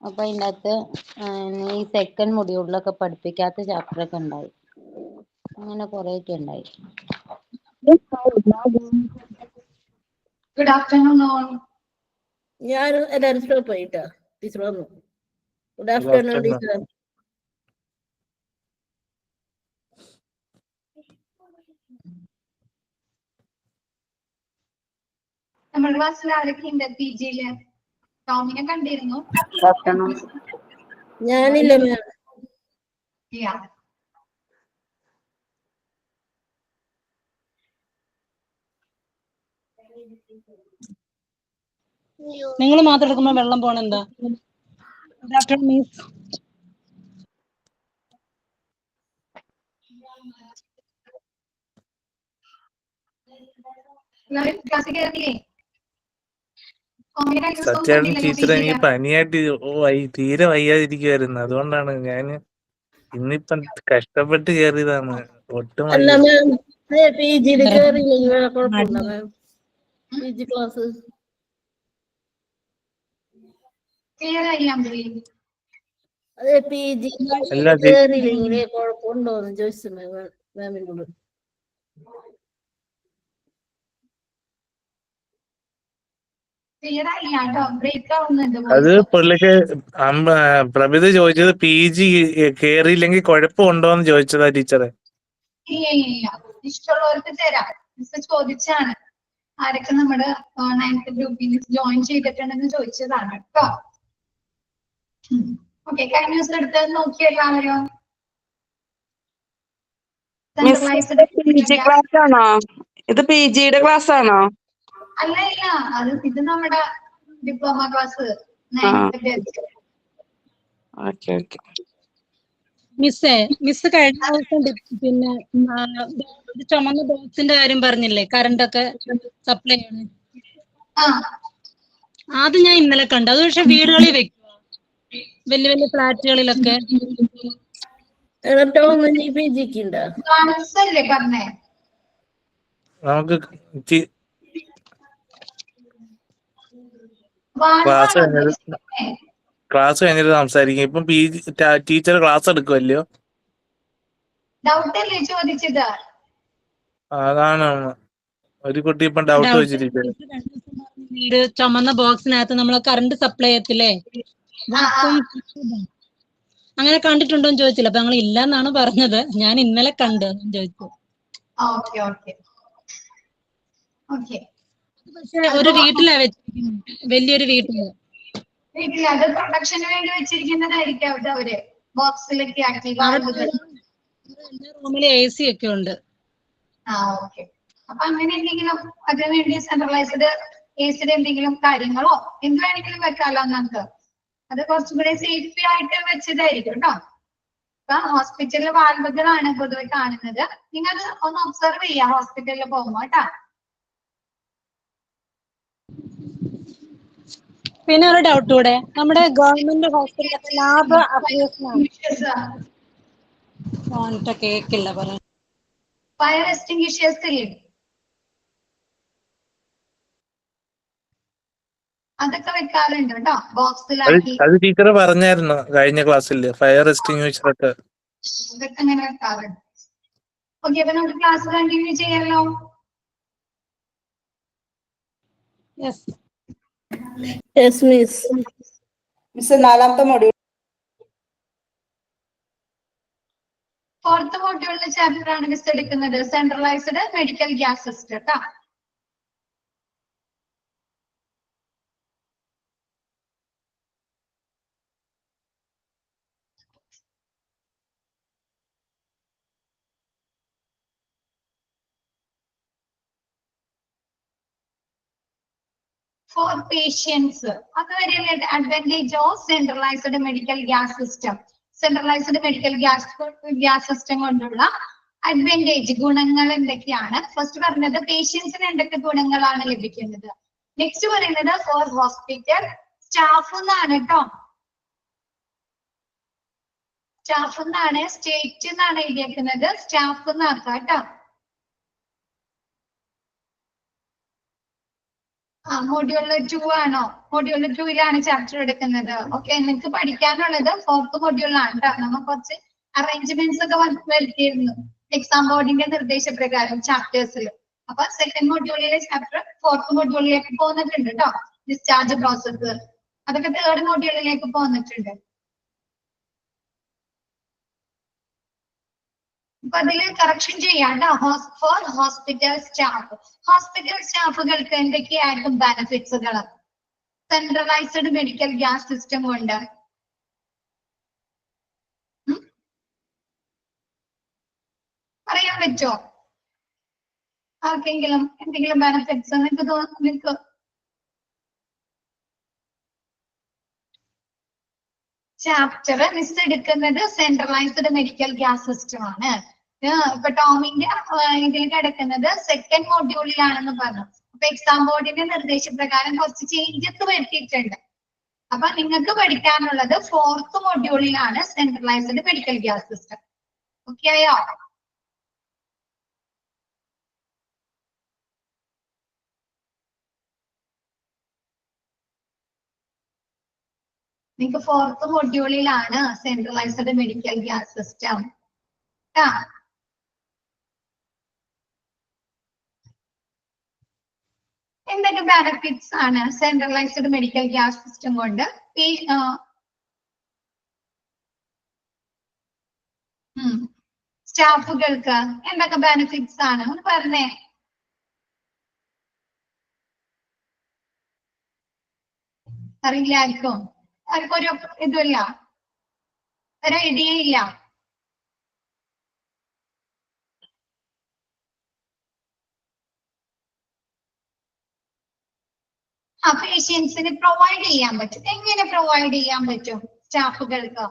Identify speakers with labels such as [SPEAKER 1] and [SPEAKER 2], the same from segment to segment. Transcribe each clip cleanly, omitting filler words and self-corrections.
[SPEAKER 1] അപ്പൊ അതിനകത്ത് ഈ സെക്കൻഡ് മൊഡ്യൂളിലൊക്കെ പഠിപ്പിക്കാത്ത ചാപ്റ്റർ ഒക്കെ ഉണ്ടായി. അങ്ങനെ കുറെയൊക്കെ ഉണ്ടായി.
[SPEAKER 2] Good afternoon all.
[SPEAKER 3] ഞാൻ എല്ലാവരും സ്റ്റോപ്പ് ആയിട്ടാ. ടീച്ചർ വന്നു. Good afternoon teacher.
[SPEAKER 2] നമ്മുടെ ക്ലാസ്സിൽ ആരൊക്കെ ഉണ്ട് PG-യില്? ടോമിനെ കണ്ടിരുന്നു.
[SPEAKER 3] ഞാനില്ല മാം.
[SPEAKER 4] നിങ്ങൾ മാത്രം എടുക്കുമ്പോ വെള്ളം പോണ എന്താ? Good afternoon miss.
[SPEAKER 2] ക്ലാസ്സിൽ കയറിയില്ലേ?
[SPEAKER 5] സത്യായിട്ടും ടീച്ചർ എനിക്ക് പനിയായിട്ട് തീരെ വയ്യാതിരിക്കുവായിരുന്നു. അതുകൊണ്ടാണ് ഞാൻ ഇന്നിപ്പം കഷ്ടപ്പെട്ട് കയറിയതാണ്. ഒട്ടും
[SPEAKER 3] അല്ല
[SPEAKER 5] വയ്യ.
[SPEAKER 3] മാം, PG-യിൽ കയറിയില്ലെങ്കിൽ വേറെ കുഴപ്പമുണ്ടോ മാം? PG ക്ലാസ്
[SPEAKER 2] ക്ലിയർ ആയില്ല അമ്പലി?
[SPEAKER 3] അതെ, PG
[SPEAKER 5] അല്ല
[SPEAKER 3] കയറിയില്ലെങ്കിൽ കുഴപ്പമുണ്ടോന്ന് ചോദിച്ചു മാമിനോട്.
[SPEAKER 2] ക്ലിയർ ആയില്ല കേട്ടോ, ബ്രേക്ക് ആവുന്നുണ്ട്
[SPEAKER 5] അത്
[SPEAKER 2] വോയിസ്.
[SPEAKER 5] പുള്ളിക്ക് പ്രഭിത ചോദിച്ചത് PG കേറിയില്ലെങ്കിൽ കുഴപ്പമുണ്ടോന്ന് ചോദിച്ചതാ ടീച്ചറെ.
[SPEAKER 2] ഇല്ല, ഇഷ്ടമുള്ളവർക്ക് തരാം. മിസ് ചോദിച്ചാണ് ആരൊക്കെ നമ്മുടെ 9th ഗ്രൂപ്പിൽ ജോയിൻ ചെയ്തിട്ടുണ്ടെന്ന് ചോദിച്ചതാണ് കേട്ടോ. ഓക്കെ, കഴിഞ്ഞ ദിവസം എടുത്തത് നോക്കി എല്ലാവരും.
[SPEAKER 6] ക്ലാസ് ആണോ ഇത്? PG-യുടെ ക്ലാസ് ആണോ?
[SPEAKER 2] അല്ല, ഇത് നമ്മുടെ ഡിപ്ലോമ ക്ലാസ്.
[SPEAKER 4] മിസ് കഴിഞ്ഞ ദിവസം പിന്നെ ചുമന്ന ബോക്സിന്റെ കാര്യം പറഞ്ഞില്ലേ, കറണ്ട് ഒക്കെ സപ്ലൈ ആണ്. അത് ഞാൻ ഇന്നലെ കണ്ടു. അത് പക്ഷെ വീടുകളിൽ വെക്കുവോ? വലിയ വലിയ ഫ്ലാറ്റുകളിലൊക്കെ
[SPEAKER 3] PG-ക്ക് ഉണ്ടോ?
[SPEAKER 5] നമുക്ക് ക്ലാസ് കഴിഞ്ഞിട്ട് സംസാരിക്കും. ഇപ്പം ടീച്ചർ ക്ലാസ് എടുക്കുമല്ലോ. അതാണ് ഒരു കുട്ടി ഇപ്പം ഡൗട്ട് വെച്ചിരിക്കുന്നത്.
[SPEAKER 4] വീട് ചുമന്ന ബോക്സിനകത്ത് നമ്മൾ കറണ്ട് സപ്ലൈ ചെയ്യത്തില്ലേ, അങ്ങനെ കണ്ടിട്ടുണ്ടോന്ന് ചോദിച്ചില്ല. അപ്പൊ ഞങ്ങൾ ഇല്ലെന്നാണ് പറഞ്ഞത്. ഞാൻ ഇന്നലെ കണ്ടു ചോദിച്ചു. പക്ഷെ ഒരു വീട്ടിലാ വെച്ചിരിക്കുന്നത്, വലിയൊരു വീട്ടില്.
[SPEAKER 2] അത് പ്രൊഡക്ഷന് വേണ്ടി വെച്ചിരിക്കുന്നതായിരിക്കും അവര് ബോക്സിലൊക്കെ ആക്കി.
[SPEAKER 4] റൂമില് AC ഒക്കെ ഉണ്ട്.
[SPEAKER 2] ഓക്കെ. അപ്പൊ അങ്ങനെ എന്തെങ്കിലും അതിനു വേണ്ടി സെൻട്രലൈസ്ഡ് ACയുടെ എന്തെങ്കിലും കാര്യങ്ങളോ എന്ത് വേണമെങ്കിലും വെക്കാലോ നമുക്ക്. അത് കുറച്ചും കൂടെ സേഫ്റ്റി ആയിട്ട് വെച്ചതായിരിക്കും കേട്ടോ. ഇപ്പൊ ഹോസ്പിറ്റലിൽ വാൽവുകളാണ് പൊതുവെ കാണുന്നത്. നിങ്ങൾ ഒന്ന് ഒബ്സർവ് ചെയ്യാം ഹോസ്പിറ്റലിൽ പോകുമ്പോ കേട്ടോ.
[SPEAKER 4] പിന്നെ ഒരു ഡൗട്ട് കൂടെ, നമ്മുടെ ഗവൺമെന്റ് ഹോസ്പിറ്റലിലൊക്കെ ലാബ് കേക്കില്ല പറയാൻ.
[SPEAKER 2] ഫയർ എക്സ്റ്റിംഗ്വിഷേഴ്സ് ഇല്ലേ, അതൊക്കെ വെക്കാറുണ്ട് കേട്ടോ ബോക്സിലാക്കി.
[SPEAKER 5] അത് ടീച്ചർ പറഞ്ഞായിരുന്നു കഴിഞ്ഞ ക്ലാസ്സിൽ, ഫയർ എക്സ്റ്റിംഗ്വിഷർ ഒക്കെ.
[SPEAKER 2] അതൊക്കെ അങ്ങനെ വെക്കാറുണ്ട്. ഓക്കെ, അപ്പൊ നമുക്ക് ക്ലാസ് കണ്ടിന്യൂ ചെയ്യാമല്ലോ.
[SPEAKER 6] നാലാമത്തെ മൊഡ്യൂൾ,
[SPEAKER 2] 4th മൊഡ്യൂളിലെ ചാപ്റ്റർ ആണ് മിസ് എടുക്കുന്നത്, സെൻട്രലൈസ്ഡ് മെഡിക്കൽ ഗ്യാസ് സിസ്റ്റം കേട്ടോ. For patients, അതുവരെയുള്ള advantage of centralized medical gas system. Centralised medical gas system കൊണ്ടുള്ള അഡ്വാൻറ്റേജ്, ഗുണങ്ങൾ എന്തൊക്കെയാണ്? ഫസ്റ്റ് പറഞ്ഞത് പേഷ്യൻസിന് എന്തൊക്കെ ഗുണങ്ങളാണ് ലഭിക്കുന്നത്. നെക്സ്റ്റ് പറയുന്നത് ഫോർ ഹോസ്പിറ്റൽ സ്റ്റാഫ് എന്നാണ് കേട്ടോ. സ്റ്റാഫ് എന്നാണ്, സ്റ്റേറ്റ് എന്നാണ് എഴുതിയേക്കുന്നത്, സ്റ്റാഫ് എന്നാക്കാം കേട്ടോ. മൊഡ്യൂൾ 2 ആണോ? മൊഡ്യൂൾ 2 ചാപ്റ്റർ എടുക്കുന്നത്. ഓക്കെ, നിങ്ങൾക്ക് പഠിക്കാനുള്ളത് 4th മൊഡ്യൂളാണ് കേട്ടോ. നമ്മൾ കുറച്ച് അറേഞ്ച്മെന്റ്സ് ഒക്കെ വരുത്തിയിരുന്നു എക്സാം ബോർഡിന്റെ നിർദ്ദേശപ്രകാരം ചാപ്റ്റേഴ്സിൽ. അപ്പൊ 2nd മൊഡ്യൂളിലെ ചാപ്റ്റർ 4th മൊഡ്യൂളിലേക്ക് പോന്നിട്ടുണ്ട് കേട്ടോ. ഡിസ്ചാർജ് പ്രോസസ് അതൊക്കെ 3rd മൊഡ്യൂളിലേക്ക് പോന്നിട്ടുണ്ട്. അപ്പൊ അതില് കറക്ഷൻ ചെയ്യാട്ടോ. ഫോർ ഹോസ്പിറ്റൽ സ്റ്റാഫ്, ഹോസ്പിറ്റൽ സ്റ്റാഫുകൾക്ക് എന്തൊക്കെയായിരിക്കും ബെനിഫിറ്റ്സുകൾ? സെൻട്രലൈസ്ഡ് മെഡിക്കൽ ഗ്യാസ് സിസ്റ്റം കൊണ്ട് പറയാൻ പറ്റുമോ? ആർക്കെങ്കിലും എന്തെങ്കിലും ബെനിഫിറ്റ്സ് നിങ്ങൾക്ക് ചാപ്റ്റർ മിസ് എടുക്കുന്നത് സെൻട്രലൈസ്ഡ് മെഡിക്കൽ ഗ്യാസ് സിസ്റ്റം ആണ്. ഇപ്പൊ ടോമിന്റെ ഇതിൽ കിടക്കുന്നത് 2nd മൊഡ്യൂളിലാണെന്ന് പറഞ്ഞു. അപ്പൊ എക്സാം ബോർഡിന്റെ നിർദ്ദേശപ്രകാരം കുറച്ച് ചേഞ്ചസ് വരുത്തിയിട്ടുണ്ട്. അപ്പൊ നിങ്ങൾക്ക് പഠിക്കാനുള്ളത് 4th മൊഡ്യൂളിലാണ് centralized medical gas system. Okay ആയോ? നിങ്ങൾക്ക് 4th മൊഡ്യൂളിലാണ് സെൻട്രലൈസ്ഡ് മെഡിക്കൽ ഗ്യാസ് സിസ്റ്റം. എന്തൊക്കെ ബെനിഫിറ്റ്സ് ആണ് സെൻട്രലൈസ്ഡ് മെഡിക്കൽ ഗ്യാസ് സിസ്റ്റം കൊണ്ട്? സ്റ്റാഫുകൾക്ക് എന്തൊക്കെ ബെനിഫിറ്റ്സ് ആണ് ഒന്ന് പറഞ്ഞേ. അറിയില്ല ആർക്കും? ആർക്കൊരു ഇതുമില്ല, ഒരു ഐഡിയ ഇല്ല. പേഷ്യൻസിന് പ്രൊവൈഡ് ചെയ്യാൻ പറ്റും. എങ്ങനെ പ്രൊവൈഡ് ചെയ്യാൻ പറ്റും? സ്റ്റാഫുകൾക്ക്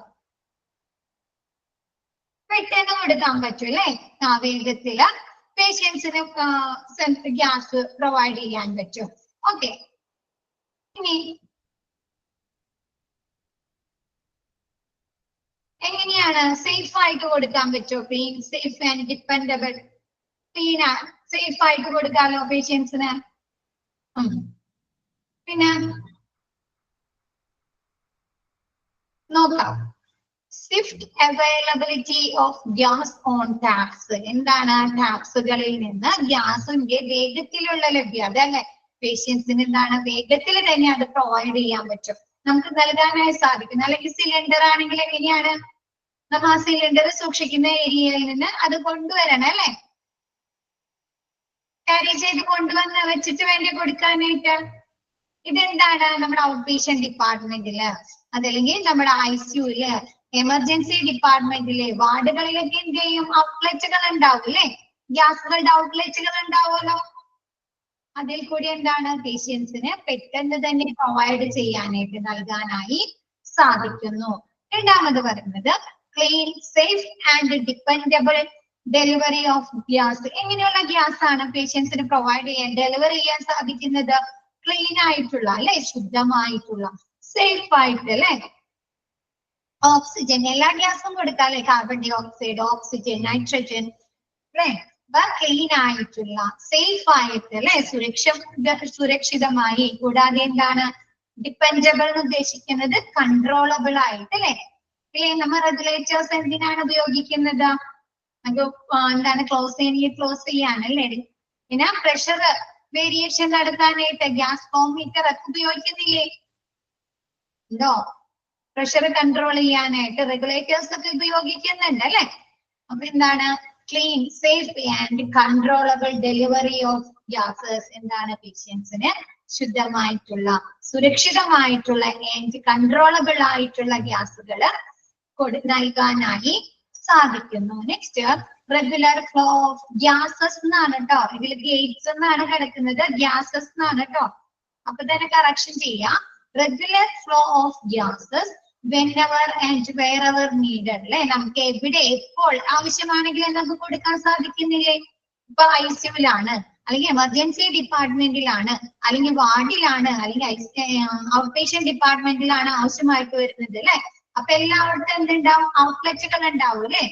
[SPEAKER 2] പെട്ടെന്ന് കൊടുക്കാൻ പറ്റും അല്ലെ? വേഗത്തില് പേഷ്യൻസിന് ഗ്യാസ് പ്രൊവൈഡ് ചെയ്യാൻ പറ്റും. ഓക്കെ, ഇനി എങ്ങനെയാണ് സേഫ് ആയിട്ട് കൊടുക്കാൻ പറ്റുമോ? Clean, safe and dependable. Clean safe ആയിട്ട് കൊടുക്കാമല്ലോ പേഷ്യൻസിന്. പിന്നെ നോക്കാം, Swift availability of gas on taps. എന്താണ്? ടാപ്സുകളിൽ നിന്ന് ഗ്യാസിന്റെ വേഗത്തിലുള്ള ലഭ്യത അല്ലെ? പേഷ്യൻസിന് എന്താണ്? വേഗത്തിൽ തന്നെ അത് പ്രൊവൈഡ് ചെയ്യാൻ പറ്റും, നമുക്ക് നൽകാനായി സാധിക്കും. അല്ലെങ്കിൽ സിലിണ്ടർ ആണെങ്കിൽ എങ്ങനെയാണ് നമ്മൾ ആ സിലിണ്ടർ സൂക്ഷിക്കുന്ന ഏരിയയിൽ നിന്ന് അത് കൊണ്ടുവരണം അല്ലെ? ക്യാരി ചെയ്ത് കൊണ്ടുവന്ന് വെച്ചിട്ട് വേണ്ടി കൊടുക്കാനായിട്ട്. ഇതെന്താണ്? നമ്മുടെ ഔട്ട് പേഷ്യന്റ് ഡിപ്പാർട്ട്മെന്റില്, അതല്ലെങ്കിൽ നമ്മുടെ ICUല്, എമർജൻസി ഡിപ്പാർട്ട്മെന്റിലെ വാർഡുകളിലൊക്കെ എന്ത് ചെയ്യും? ഔട്ട്ലെറ്റുകൾ ഉണ്ടാവും അല്ലെ? ഗ്യാസുകളുടെ ഔട്ട്ലെറ്റുകൾ ഉണ്ടാവുമല്ലോ. അതിൽ കൂടി എന്താണ്? പേഷ്യൻസിന് പെട്ടെന്ന് തന്നെ പ്രൊവൈഡ് ചെയ്യാനായിട്ട് നൽകാനായി സാധിക്കുന്നു. രണ്ടാമത് പറയുന്നത് clean, safe and dependable delivery of gas. എങ്ങനെയുള്ള ഗ്യാസ് ആണ് പേഷ്യൻസിന് പ്രൊവൈഡ് ചെയ്യാൻ, ഡെലിവർ ചെയ്യാൻ സാധിക്കുന്നത്? ക്ലീൻ ആയിട്ടുള്ള അല്ലെ? ശുദ്ധമായിട്ടുള്ള, സേഫ് ആയിട്ട് അല്ലെ? ഓക്സിജൻ, എല്ലാ ഗ്യാസും കൊടുക്കാം അല്ലെ? Carbon dioxide, oxygen, nitrogen അല്ലെ? ക്ലീൻ ആയിട്ടുള്ള, സേഫ് ആയിട്ട് അല്ലെ? സുരക്ഷിതമായി. കൂടാതെ എന്താണ്? ഡിപ്പെൻഡബിൾ എന്ന് ഉദ്ദേശിക്കുന്നത് കൺട്രോളബിൾ ആയിട്ട് അല്ലെ? നമ്മൾ റെഗുലേറ്റേഴ്സ് എന്തിനാണ് ഉപയോഗിക്കുന്നത്? എന്താണ്? ക്ലോസ് ചെയ്യാനല്ലേ? പിന്നെ പ്രഷർ വേരിയേഷൻ നടത്താനായിട്ട് ഗ്യാസ് ഫോമീറ്റർ ഒക്കെ ഉപയോഗിക്കുന്നില്ലേ? ഉണ്ടോ? പ്രഷർ കൺട്രോൾ ചെയ്യാനായിട്ട് റെഗുലേറ്റേഴ്സ് ഒക്കെ ഉപയോഗിക്കുന്നുണ്ട് അല്ലെ? അപ്പൊ എന്താണ്? Clean, safe and controllable delivery of gases. എന്താണ്? പേഷ്യൻസിന് ശുദ്ധമായിട്ടുള്ള, സുരക്ഷിതമായിട്ടുള്ള ആൻഡ് കൺട്രോളബിൾ ആയിട്ടുള്ള ഗ്യാസുകൾ നൽകാനായി സാധിക്കുന്നു. Next, regular flow of gases എന്നാണ് കേട്ടോ. ഇതിൽ ഗേറ്റ്സ് എന്നാണ് കിടക്കുന്നത്, ഗ്യാസസ് എന്നാണ് കേട്ടോ. അപ്പൊ തന്നെ കറക്ഷൻ ചെയ്യാം. Regular flow of gases whenever and wherever needed അല്ലെ? നമുക്ക് എവിടെ എപ്പോൾ ആവശ്യമാണെങ്കിൽ നമുക്ക് കൊടുക്കാൻ സാധിക്കുന്നില്ലേ? ഇപ്പൊ ICUലാണ്, അല്ലെങ്കിൽ എമർജൻസി ഡിപ്പാർട്ട്മെന്റിലാണ്, അല്ലെങ്കിൽ വാർഡിലാണ്, അല്ലെങ്കിൽ ഔട്ട് പേഷ്യന്റ് ഡിപ്പാർട്ട്മെന്റിലാണ് ആവശ്യമായിട്ട് വരുന്നത് അല്ലെ? അപ്പൊ എല്ലായിടത്തും എന്തുണ്ടാവും? ഔട്ട്ലെറ്റുകൾ ഉണ്ടാവും അല്ലെ?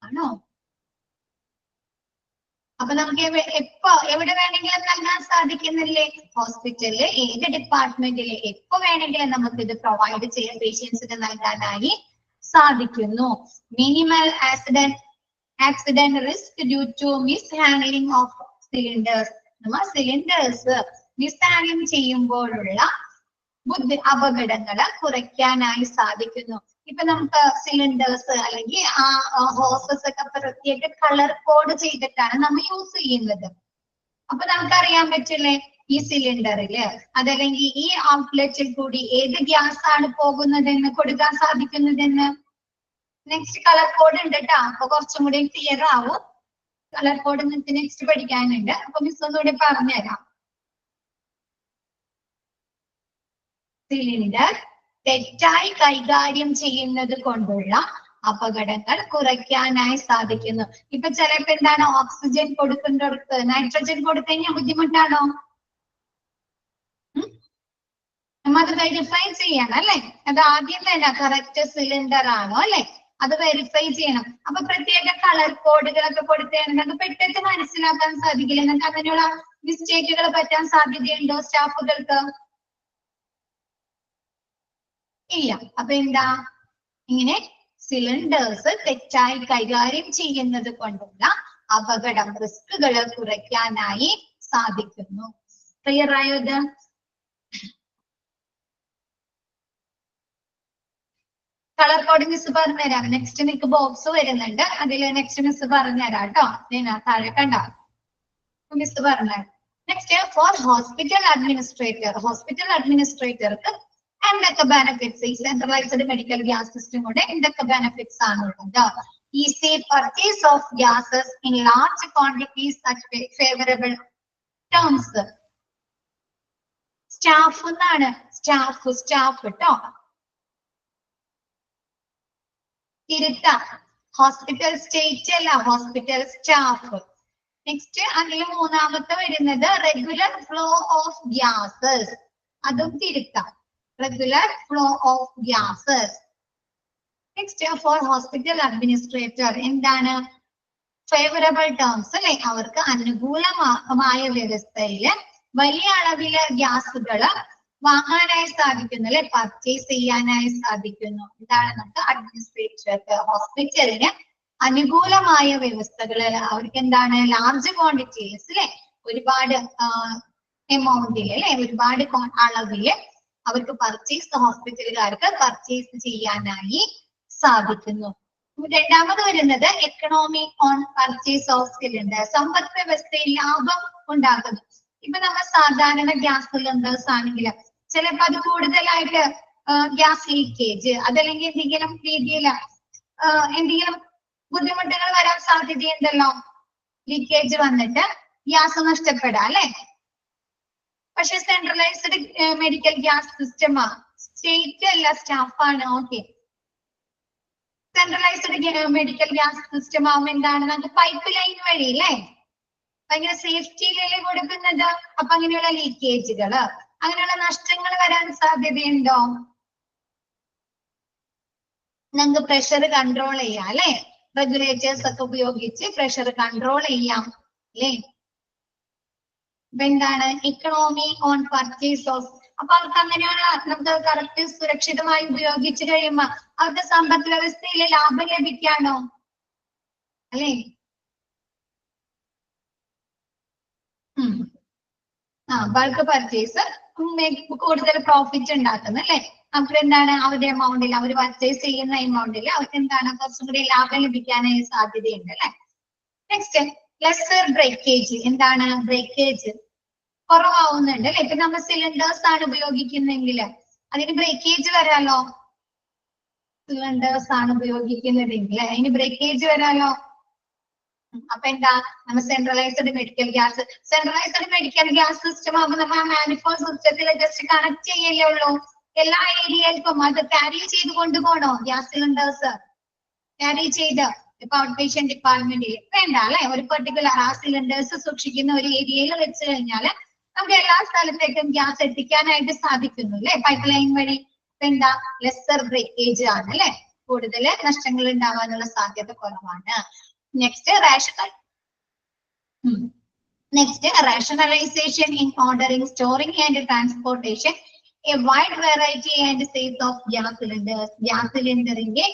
[SPEAKER 2] ആണോ? അപ്പൊ നമുക്ക് എവിടെ വേണമെങ്കിലും നൽകാൻ സാധിക്കുന്നില്ലേ? ഹോസ്പിറ്റലില് ഏത് ഡിപ്പാർട്ട്മെന്റില് എപ്പോ വേണമെങ്കിലും നമുക്ക് ഇത് പ്രൊവൈഡ് ചെയ്യാൻ പേഷ്യൻസിന് നൽകാനായി സാധിക്കുന്നു. Minimal accident risk due to mishandling of cylinders. നമ്മൾ സിലിണ്ടേഴ്സ് മിസ് ഹാൻഡ്ലിംഗ് ചെയ്യുമ്പോഴുള്ള അപകടങ്ങള് കുറയ്ക്കാനായി സാധിക്കുന്നു. ഇപ്പൊ നമുക്ക് സിലിണ്ടേഴ്സ് അല്ലെങ്കിൽ ആ ഹോസസ് ഒക്കെ പ്രത്യേക കളർ കോഡ് ചെയ്തിട്ടാണ് നമ്മൾ യൂസ് ചെയ്യുന്നത്. അപ്പൊ നമുക്കറിയാൻ പറ്റില്ലേ ഈ സിലിണ്ടറില് അതല്ലെങ്കിൽ ഈ ഔട്ട്ലെറ്റിൽ കൂടി ഏത് ഗ്യാസ് ആണ് പോകുന്നതെന്ന് കൊടുക്കാൻ സാധിക്കുന്നതെന്ന്. നെക്സ്റ്റ് കളർ കോഡ് ഉണ്ട് കേട്ടോ. അപ്പൊ കുറച്ചും കൂടി ക്ലിയർ ആവും. കളർ കോഡ് നിങ്ങൾക്ക് നെക്സ്റ്റ് പഠിക്കാനുണ്ട്. അപ്പൊ മിസ് ഒന്നുകൂടി പറഞ്ഞുതരാം. സിലിണ്ടർ തെറ്റായി കൈകാര്യം ചെയ്യുന്നത് കൊണ്ടുള്ള അപകടങ്ങൾ കുറയ്ക്കാനായി സാധിക്കുന്നു. ഇപ്പൊ ചിലപ്പോ എന്താണ് ഓക്സിജൻ കൊടുക്കുന്നിടത്ത് നൈട്രജൻ കൊടുത്തുകഴിഞ്ഞാൽ ബുദ്ധിമുട്ടാണോ? അത് വെരിഫൈ ചെയ്യണം അല്ലെ? അത് ആദ്യം തന്നെ കറക്റ്റ് സിലിണ്ടർ ആണോ അല്ലെ? അത് വെരിഫൈ ചെയ്യണം. അപ്പൊ പ്രത്യേക കളർ കോഡുകളൊക്കെ കൊടുത്തേണെങ്കിൽ നമുക്ക് പെട്ടെന്ന് മനസ്സിലാക്കാൻ സാധിക്കില്ല. നിങ്ങൾക്ക് അങ്ങനെയുള്ള മിസ്റ്റേക്കുകൾ പറ്റാൻ സാധ്യതയുണ്ടോ സ്റ്റാഫുകൾക്ക്? ഇല്ല. അപ്പൊ എന്താ ഇങ്ങനെ സിലിണ്ടേഴ്സ് തെറ്റായി കൈകാര്യം ചെയ്യുന്നത് കൊണ്ടുള്ള അപകടം റിസ്കുകൾ കുറയ്ക്കാനായി സാധിക്കുന്നു. ക്ലിയർ ആയോ ഇത്? കളർ കോഡ് മിസ് പറഞ്ഞുതരാം. നെക്സ്റ്റ് നിങ്ങൾക്ക് ബോക്സ് വരുന്നുണ്ട്. അതിൽ നെക്സ്റ്റ് മിസ് പറഞ്ഞുതരാം കേട്ടോ. താഴെ കണ്ട മിസ് പറഞ്ഞുതരാം. നെക്സ്റ്റ് ഫോർ ഹോസ്പിറ്റൽ അഡ്മിനിസ്ട്രേറ്റർക്ക് എന്തൊക്കെ ബെനിഫിറ്റ്സ് ഈ സെൻട്രലൈസ്ഡ് മെഡിക്കൽ ഗ്യാസ് സിസ്റ്റം കൊണ്ട് എന്തൊക്കെ ബെനിഫിറ്റ്സ് ആണുള്ളത്? Easy purchase of gases in large quantities at favourable terms. Staff എന്നാണ് സ്റ്റാഫ് കേട്ടോ. തിരുത്താം. ഹോസ്പിറ്റൽ സ്റ്റേറ്റ് അല്ല, ഹോസ്പിറ്റൽ സ്റ്റാഫ്. നെക്സ്റ്റ് അതിൽ മൂന്നാമത്തെ വരുന്നത് റെഗുലർ ഫ്ലോ ഓഫ് ഗ്യാസസ്. അതും തിരുത്താം. regular flow of gases. Next for hospital administrator എന്താണ്? ഫേവറബിൾ ടേംസ് അല്ലെ? അവർക്ക് അനുകൂലമായ വ്യവസ്ഥയില് വലിയ അളവില് ഗ്യാസുകൾ വാങ്ങാനായി സാധിക്കുന്നു അല്ലെ? പർച്ചേസ് ചെയ്യാനായി സാധിക്കുന്നു. എന്താണ് നമുക്ക് അഡ്മിനിസ്ട്രേറ്റർക്ക് ഹോസ്പിറ്റലിന് അനുകൂലമായ വ്യവസ്ഥകള് അവർക്ക് എന്താണ്? ലാർജ് ക്വാണ്ടിറ്റീസ് അല്ലെ? ഒരുപാട് എമൗണ്ടിൽ അല്ലെ? ഒരുപാട് അളവില് അവർക്ക് ഹോസ്പിറ്റലുകാർക്ക് പർച്ചേസ് ചെയ്യാനായി സാധിക്കുന്നു. രണ്ടാമത് വരുന്നത് economy on purchase of cylinder. സമ്പദ് വ്യവസ്ഥയിൽ ലാഭം ഉണ്ടാക്കുന്നു. ഇപ്പൊ നമ്മൾ സാധാരണ ഗ്യാസ് സിലിണ്ടേഴ്സ് ആണെങ്കിൽ ചിലപ്പോ അത് കൂടുതലായിട്ട് ഗ്യാസ് ലീക്കേജ് അതല്ലെങ്കിൽ എന്തെങ്കിലും രീതിയിൽ എന്തെങ്കിലും ബുദ്ധിമുട്ടുകൾ വരാൻ സാധ്യതയുണ്ടല്ലോ. ലീക്കേജ് വന്നിട്ട് ഗ്യാസ് നഷ്ടപ്പെടാം അല്ലെ? പക്ഷെ centralized medical gas system state അല്ല, സ്റ്റാഫാണ്. Okay. Centralized medical gas system ആവുമ്പോൾ എന്താണ്? നമുക്ക് പൈപ്പ് ലൈൻ വഴി അല്ലേ ഭയങ്കര സേഫ്റ്റിയിലല്ലേ കൊടുക്കുന്നത്. അപ്പൊ അങ്ങനെയുള്ള ലീക്കേജുകള് അങ്ങനെയുള്ള നഷ്ടങ്ങൾ വരാൻ സാധ്യതയുണ്ടോ? നമുക്ക് പ്രഷർ കൺട്രോൾ ചെയ്യാം അല്ലെ? റെഗുലേറ്റേഴ്സ് ഒക്കെ ഉപയോഗിച്ച് പ്രഷർ കൺട്രോൾ ചെയ്യാം അല്ലേ? അപ്പൊ എന്താണ്? Economy on purchase of. അപ്പൊ അവർക്ക് അങ്ങനെയുള്ള നമുക്ക് കറക്റ്റ് സുരക്ഷിതമായി ഉപയോഗിച്ചു കഴിയുമ്പോ അവർക്ക് സമ്പദ് വ്യവസ്ഥയിൽ ലാഭം ലഭിക്കാണോ അല്ലേ? ബൾക്ക് പർച്ചേസ് കൂടുതൽ പ്രോഫിറ്റ് ഉണ്ടാക്കുന്നു അല്ലെ? അവർക്ക് എന്താണ്? അവരുടെ എമൗണ്ടിൽ അവർ പർച്ചേസ് ചെയ്യുന്ന എമൗണ്ടിൽ അവർക്ക് എന്താണ്? കുറച്ചും കൂടി ലാഭം ലഭിക്കാനായി സാധ്യതയുണ്ട് അല്ലെ? Next lesser breakage. എന്താണ്? ബ്രേക്കേജ് കുറവാവുന്നുണ്ട് അല്ലെ? ഇപ്പൊ നമ്മൾ സിലിണ്ടേഴ്സ് ആണ് ഉപയോഗിക്കുന്നെങ്കിൽ അതിന് ബ്രേക്കേജ് വരാലോ. സിലിണ്ടേഴ്സ് ആണ് ഉപയോഗിക്കുന്നതെങ്കിൽ അതിന് ബ്രേക്കേജ് വരാലോ. അപ്പൊ എന്താ? നമ്മൾ സെൻട്രലൈസ്ഡ് മെഡിക്കൽ ഗ്യാസ് സിസ്റ്റം ആകുമ്പോൾ നമ്മൾ ആ മാനിഫോൾഡ് സിസ്റ്റത്തിൽ ജസ്റ്റ് കണക്ട് ചെയ്യല്ലേ ഉള്ളൂ. എല്ലാ ഏരിയയിൽക്കും അത് ക്യാരി ചെയ്ത് കൊണ്ടുപോകണോ? ഗ്യാസ് സിലിണ്ടേഴ്സ് ക്യാരി ചെയ്ത് ഇപ്പൊ ഔട്ട് പേഷ്യന്റ് ഡിപ്പാർട്ട്മെന്റിൽ വേണ്ട അല്ലെ? ഒരു പെർട്ടിക്കുലർ ആ സിലിണ്ടേഴ്സ് സൂക്ഷിക്കുന്ന ഒരു ഏരിയയിൽ വെച്ച് കഴിഞ്ഞാൽ നമുക്ക് എല്ലാ സ്ഥലത്തേക്കും ഗ്യാസ് എത്തിക്കാനായിട്ട് സാധിക്കുന്നു അല്ലെ? പൈപ്പ് ലൈൻ വഴി. എന്താ? ലെസർ ബ്രേക്കേജ് ആണ് അല്ലെ? കൂടുതൽ നഷ്ടങ്ങൾ ഉണ്ടാവാനുള്ള സാധ്യത കുറവാണ്. Next Next, rationalization in ordering, storing and transportation. A wide variety and size of gas cylinders. Gas cylinderന്റെ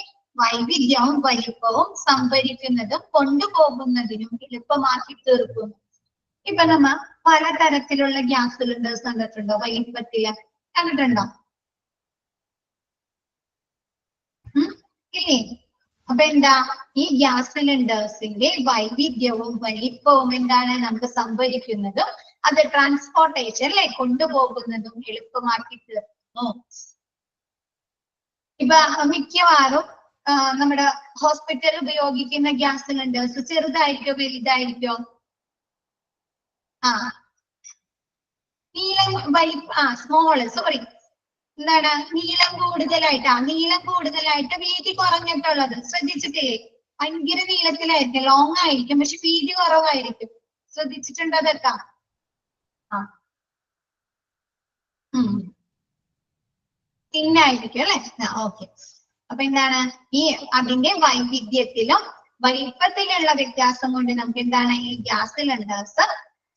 [SPEAKER 2] വൈവിധ്യവും വലിപ്പവും സംഭരിക്കുന്നതും കൊണ്ടുപോകുന്നതിനും എളുപ്പമാക്കി തീർക്കുന്നു. ഇപ്പൊ നമ്മ പലതരത്തിലുള്ള ഗ്യാസ് സിലിണ്ടേഴ്സ് കണ്ടിട്ടുണ്ടോ? വലിപ്പത്തില് കണ്ടിട്ടുണ്ടോ? ഇല്ലേ? അപ്പൊ എന്താ, ഈ ഗ്യാസ് സിലിണ്ടേഴ്സിന്റെ വൈവിധ്യവും വലിപ്പവും എന്താണ് നമുക്ക് സംഭരിക്കുന്നതും അത് ട്രാൻസ്പോർട്ടേഷനിലെ കൊണ്ടുപോകുന്നതും എളുപ്പമാക്കി തീർക്കുന്നു. ഇപ്പൊ മിക്കവാറും നമ്മുടെ ഹോസ്പിറ്റലിൽ ഉപയോഗിക്കുന്ന ഗ്യാസ് സിലിണ്ടേഴ്സ് ചെറുതായിരിക്കോ വലുതായിരിക്കോ? എന്താണ് നീളം കൂടുതലായിട്ട് വീതി കുറഞ്ഞിട്ടുള്ളത്. ശ്രദ്ധിച്ചിട്ടേ, ഭയങ്കര നീളത്തിലായിരിക്കും, ലോങ് ആയിരിക്കും, പക്ഷെ വീതി കുറവായിരിക്കും. ശ്രദ്ധിച്ചിട്ടുണ്ടോ അതൊക്കെ? തിന്നായിരിക്കും അല്ലെ? ഓക്കെ. അപ്പൊ എന്താണ്, ഈ അതിന്റെ വൈവിധ്യത്തിലും വലിപ്പത്തിലുള്ള വ്യത്യാസം കൊണ്ട് നമുക്ക് എന്താണ് ഈ ഗ്യാസ് സിലിണ്ടേഴ്സ്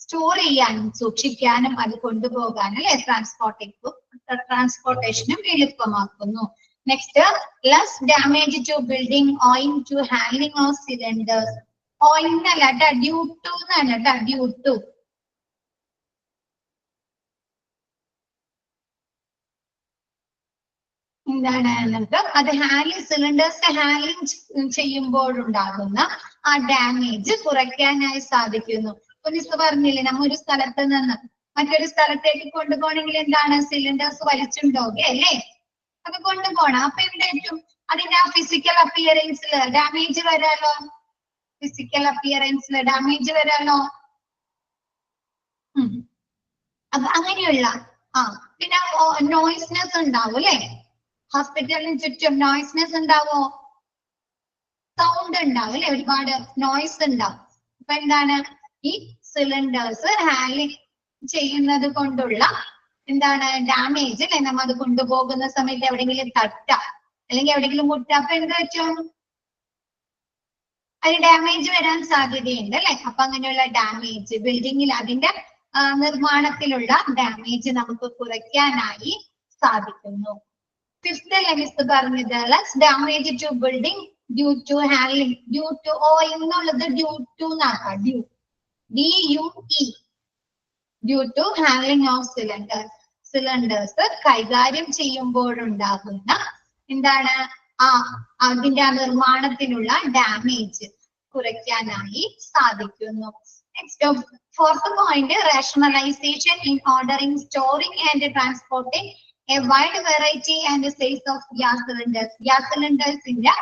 [SPEAKER 2] സ്റ്റോർ ചെയ്യാനും സൂക്ഷിക്കാനും അത് കൊണ്ടുപോകാനും അല്ലെ ട്രാൻസ്പോർട്ടേഷനും എളുപ്പമാക്കുന്നു. Next, less damage to building owing to handling of cylinders. Owing അല്ല കേട്ടോ, ഡ്യൂ ടു എന്നാണ് കേട്ടോ, ഡ്യൂ ടു. എന്താണ് നമുക്ക് അത് സിലിണ്ടേഴ്സ് ഹാൻഡ്ലിംഗ് ചെയ്യുമ്പോഴുണ്ടാകുന്ന ആ ഡാമേജ് കുറയ്ക്കാനായി സാധിക്കുന്നു. മിസ് പറഞ്ഞില്ലേ, നമ്മ ഒരു സ്ഥലത്ത് നിന്ന് മറ്റൊരു സ്ഥലത്തേക്ക് കൊണ്ടുപോകണമെങ്കിൽ എന്താണ് സിലിണ്ടേഴ്സ് വലിച്ചുണ്ടോകെ അല്ലേ, അത് കൊണ്ടുപോകണം. അപ്പൊ എന്തായിട്ടും അതിന്റെ ആ ഫിസിക്കൽ അപ്പിയറൻസിൽ ഡാമേജ് വരാലോ, അപ്പൊ അങ്ങനെയുള്ള പിന്നെ നോയ്സ്നെസ് ഉണ്ടാവും അല്ലെ, ഹോസ്പിറ്റലിന് ചുറ്റും നോയ്സ്നെസ് ഉണ്ടാവോ? സൗണ്ട് ഉണ്ടാവും അല്ലെ, ഒരുപാട് നോയ്സ് ഉണ്ടാവും. അപ്പൊ എന്താണ് ഈ സിലിണ്ടേഴ്സ് ഹാൻഡ്ലിംഗ് ചെയ്യുന്നത് കൊണ്ടുള്ള എന്താണ് ഡാമേജ് അല്ലെ, നമ്മ അത് കൊണ്ടുപോകുന്ന സമയത്ത് എവിടെയെങ്കിലും തട്ട അല്ലെങ്കിൽ എവിടെയെങ്കിലും മുട്ട, അപ്പൊ എന്ത് പറ്റും? അത് ഡാമേജ് വരാൻ സാധ്യതയുണ്ട് അല്ലെ. അപ്പൊ അങ്ങനെയുള്ള ഡാമേജ് ബിൽഡിങ്ങിൽ അതിന്റെ നിർമ്മാണത്തിലുള്ള ഡാമേജ് നമുക്ക് കുറയ്ക്കാനായി സാധിക്കുന്നു. ഫിഫ്ത് മിസ് പറഞ്ഞത് less damage to building due to handling. Due to എന്നുള്ളത് ഡ്യൂ ടു എന്നാക്കാം, DUE, due to handling of cylinders കൈകാര്യം ചെയ്യുമ്പോഴുണ്ടാകുന്ന എന്താണ് അതിന്റെ നിർമ്മാണത്തിനുള്ള ഡാമേജ് കുറയ്ക്കാനായി സാധിക്കുന്നു. Next, fourth point, rationalization in ordering, storing and transporting a wide variety and size of gas cylinders. Gas സിലിണ്ടേഴ്സിന്റെ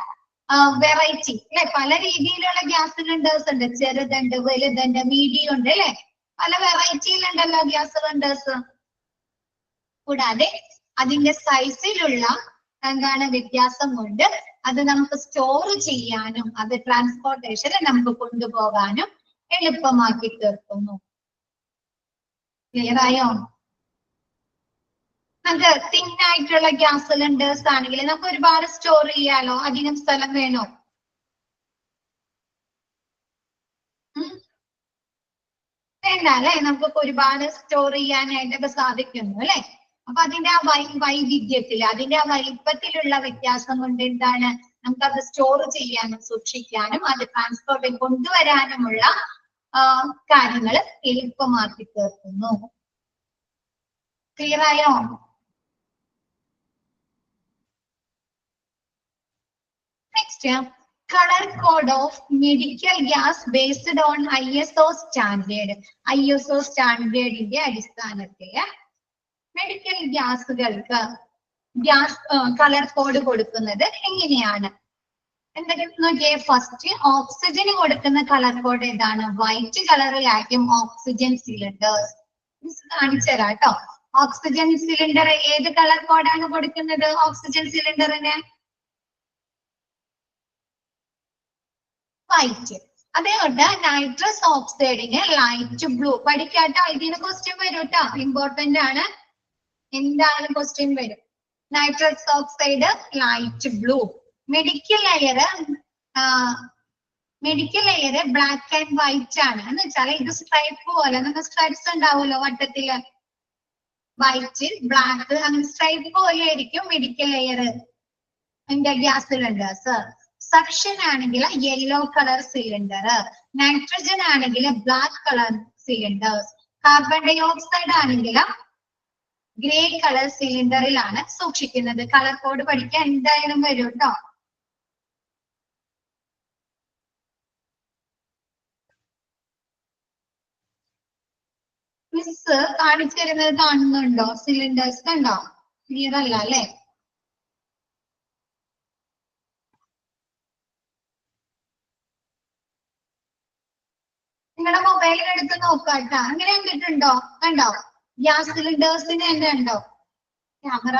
[SPEAKER 2] വെറൈറ്റി അല്ലെ, പല രീതിയിലുള്ള ഗ്യാസ് സിലിണ്ടേഴ്സ് ഉണ്ട്, ചെറുതുണ്ട്, വലുതുണ്ട്, മീഡിയം ഉണ്ട് അല്ലെ, പല വെറൈറ്റിയിലുണ്ടല്ലോ ഗ്യാസ് സിലിണ്ടേഴ്സ്. കൂടാതെ അതിന്റെ സൈസിലുള്ള എന്താണ് വ്യത്യാസം കൊണ്ട് അത് നമുക്ക് സ്റ്റോർ ചെയ്യാനും അത് ട്രാൻസ്പോർട്ടേഷന് നമുക്ക് കൊണ്ടുപോകാനും എളുപ്പമാക്കി തീർക്കുന്നു. ക്ലിയർ ആയോ? നമുക്ക് തിന്നായിട്ടുള്ള ഗ്യാസ് സിലിണ്ടേഴ്സ് ആണെങ്കിൽ നമുക്ക് ഒരുപാട് സ്റ്റോർ ചെയ്യാലോ, അധികം സ്ഥലം വേണോ? വേണ്ട അല്ലെ, നമുക്ക് ഒരുപാട് സ്റ്റോർ ചെയ്യാനായിട്ടൊക്കെ സാധിക്കുന്നു അല്ലെ. അപ്പൊ അതിന്റെ ആ വൈവിധ്യത്തിൽ അതിന്റെ ആ വലിപ്പത്തിലുള്ള വ്യത്യാസം കൊണ്ട് എന്താണ് നമുക്ക് അത് സ്റ്റോർ ചെയ്യാനും സൂക്ഷിക്കാനും അത് ട്രാൻസ്പോർട്ട് കൊണ്ടുവരാനുമുള്ള കാര്യങ്ങൾ എളുപ്പമാക്കി തീർക്കുന്നു. ക്ലിയർ ആയോ? Next, colour code of medical gas based on ISO standard. ISO സ്റ്റാൻഡേർഡിന്റെ അടിസ്ഥാനത്തിൽ മെഡിക്കൽ ഗ്യാസുകൾക്ക് കളർ കോഡ് കൊടുക്കുന്നത് എങ്ങനെയാണ്? എന്തൊക്കെ നോക്കിയേ. ഫസ്റ്റ്, ഓക്സിജന് കൊടുക്കുന്ന കളർ കോഡ് ഏതാണ്? വൈറ്റ് കളറിലായിരിക്കും ഓക്സിജൻ സിലിണ്ടേഴ്സ്. കാണിച്ചു തരാം കേട്ടോ. ഓക്സിജൻ സിലിണ്ടർ ഏത് കളർ കോഡാണ് കൊടുക്കുന്നത്? ഓക്സിജൻ സിലിണ്ടറിന് വൈറ്റ്. അതേകൊണ്ട് നൈട്രസ് ഓക്സൈഡിന് ലൈറ്റ് ബ്ലൂ. പഠിക്കാട്ടോ, ഇതിന് ക്വസ്റ്റ്യൻ വരും കേട്ടോ, ഇമ്പോർട്ടന്റ് ആണ്. എന്താണ് ക്വസ്റ്റ്യൻ വരും? Nitrous oxide light blue. Medical air medical air black and white ആണ്. എന്ന് വെച്ചാൽ ഇത് സ്ട്രൈപ്പ് പോലെ നമുക്ക് സ്ട്രൈപ്സ് ഉണ്ടാവുമല്ലോ വട്ടത്തില്, വൈറ്റ് ബ്ലാക്ക് അങ്ങനെ സ്ട്രൈപ്പ് പോലെ ആയിരിക്കും medical air gas cylinders. Suction ആണെങ്കിൽ യെല്ലോ കളർ സിലിണ്ടർ, നൈട്രജൻ ആണെങ്കിൽ black colour cylinders, carbon dioxide ആണെങ്കിൽ ഗ്രേ കളർ സിലിണ്ടറിലാണ് സൂക്ഷിക്കുന്നത്. കളർ കോഡ് പഠിക്കാൻ എന്തായാലും വരും കേട്ടോ. മിസ് കാണിച്ചു തരുന്നത് കാണുന്നുണ്ടോ? സിലിണ്ടേഴ്സ് കണ്ടോ? ക്ലിയർ അല്ല അല്ലെ? നിങ്ങളുടെ മൊബൈലിൽ എടുത്ത് നോക്കാട്ടോ. അങ്ങനെ കണ്ടിട്ടുണ്ടോ? കണ്ടോ? ഗ്യാസ് സിലിണ്ടേഴ്സിന് തന്നെ ഉണ്ടോ? ക്യാമറ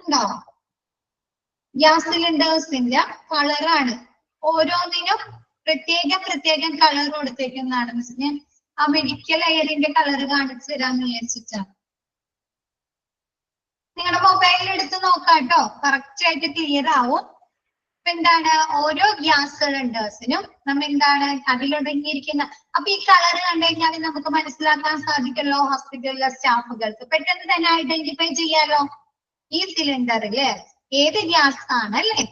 [SPEAKER 2] ഉണ്ടോ? ഗ്യാസ് സിലിണ്ടേഴ്സിന്റെ കളറാണ്. ഓരോന്നിനും പ്രത്യേകം കളർ കൊടുത്തേക്കുന്നതാണ്. മിസ്സിന് ആ മെഡിക്കൽ എയറിന്റെ കളർ കാണിച്ചു തരാന്ന് വിചാരിച്ചിട്ടാണ്. നിങ്ങളുടെ മൊബൈലിൽ എടുത്ത് നോക്കാട്ടോ, കറക്റ്റ് ആയിട്ട് ക്ലിയർ ആവും. എന്താണ് ഓരോ ഗ്യാസ് സിലിണ്ടേഴ്സിനും നമ്മ എന്താണ് അതിലൊടുങ്ങിയിരിക്കുന്ന. അപ്പൊ ഈ കളർ കണ്ടു കഴിഞ്ഞാൽ നമുക്ക് മനസ്സിലാക്കാൻ സാധിക്കല്ലോ ഹോസ്പിറ്റലിലെ സ്റ്റാഫുകൾക്ക് പെട്ടെന്ന് തന്നെ ഐഡന്റിഫൈ ചെയ്യാലോ ഈ സിലിണ്ടറില് ഏത് ഗ്യാസ് ആണ് അല്ലെ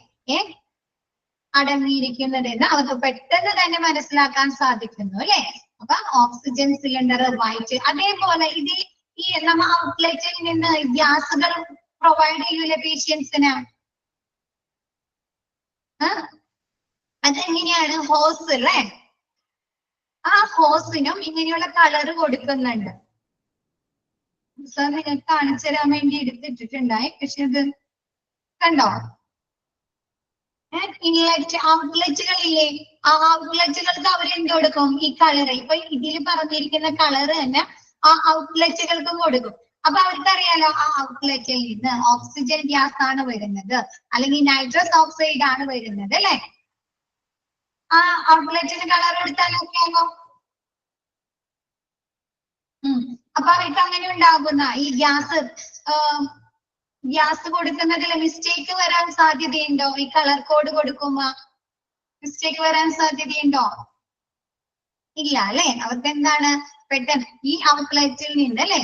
[SPEAKER 2] അടങ്ങിയിരിക്കുന്നത് എന്ന് അവർക്ക് പെട്ടെന്ന് തന്നെ മനസ്സിലാക്കാൻ സാധിക്കുന്നു അല്ലെ. അപ്പൊ ഓക്സിജൻ സിലിണ്ടർ വൈറ്റ്. അതേപോലെ ഇത് ഈ നമ്മ ഔട്ട്ലെറ്റിൽ നിന്ന് ഗ്യാസുകൾ പ്രൊവൈഡ് ചെയ്യൂല പേഷ്യൻസിന്. അതെങ്ങനെയാണ്? ഹോസ് അല്ലേ? ആ ഹോസിനും ഇങ്ങനെയുള്ള കളർ കൊടുക്കുന്നുണ്ട്. സാർ നിങ്ങൾക്ക് കാണിച്ചു തരാൻ വേണ്ടി എടുത്തിട്ടുണ്ടായി. പക്ഷെ ഇത് കണ്ടോ? ഇൻലെറ്റ് ഔട്ട്ലെറ്റുകളില്ലേ, ആ ഔട്ട്ലെറ്റുകൾക്ക് അവരെന്ത് കൊടുക്കും? ഈ കളർ. ഇപ്പൊ ഇതിൽ പറഞ്ഞിരിക്കുന്ന കളർ തന്നെ ആ ഔട്ട്ലെറ്റുകൾക്കും കൊടുക്കും. അപ്പൊ അവർക്കറിയാലോ ആ ഔട്ട്ലെറ്റിൽ നിന്ന് ഓക്സിജൻ ഗ്യാസ് ആണ് വരുന്നത്, അല്ലെങ്കിൽ നൈട്രസ് ഓക്സൈഡ് ആണ് വരുന്നത് അല്ലെ. ആ ഔട്ട്ലെറ്റിന് കളർ എടുത്താലൊക്കെയാണോ? അപ്പൊ അവർക്ക് അങ്ങനെ ഉണ്ടാകുന്ന ഈ ഗ്യാസ് കൊടുക്കുന്നതിൽ മിസ്റ്റേക്ക് വരാൻ സാധ്യതയുണ്ടോ? ഈ കളർ കോഡ് കൊടുക്കുമ്പോ മിസ്റ്റേക്ക് വരാൻ സാധ്യതയുണ്ടോ? ഇല്ല അല്ലെ. അവർക്ക് എന്താണ് പെട്ടെന്ന് ഈ ഔട്ട്ലെറ്റിൽ നിന്ന് അല്ലെ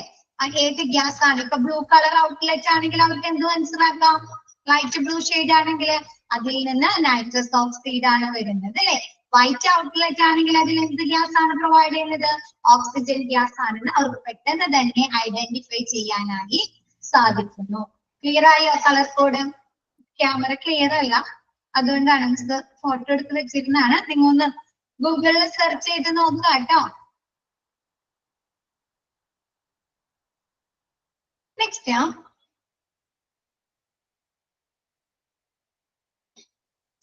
[SPEAKER 2] ഏത് ഗ്യാസ് ആണ്. ഇപ്പൊ ബ്ലൂ കളർ ഔട്ട്ലെറ്റ് ആണെങ്കിൽ അവർക്ക് എന്ത് മനസ്സിലാക്കാം? ലൈറ്റ് ബ്ലൂ ഷെയ്ഡ് ആണെങ്കിൽ അതിൽ നിന്ന് നൈട്രസ് ഓക്സൈഡ് ആണ് വരുന്നത് അല്ലെ. വൈറ്റ് ഔട്ട്ലെറ്റ് ആണെങ്കിൽ അതിൽ എന്ത് ഗ്യാസ് ആണ് പ്രൊവൈഡ് ചെയ്യുന്നത്? ഓക്സിജൻ ഗ്യാസ് ആണെന്ന് അവർക്ക് പെട്ടെന്ന് തന്നെ ഐഡന്റിഫൈ ചെയ്യാനായി സാധിക്കുന്നു. ക്ലിയർ ആയോ കളർ കോഡ്? ക്യാമറ ക്ലിയർ അല്ല, അതുകൊണ്ടാണ് മിസ് ഫോട്ടോ എടുത്ത് വെച്ചിരുന്നാണ്. നിങ്ങൾ ഒന്ന് ഗൂഗിളിൽ സെർച്ച് ചെയ്ത് നോക്കുക കേട്ടോ. നെക്സ്റ്റ്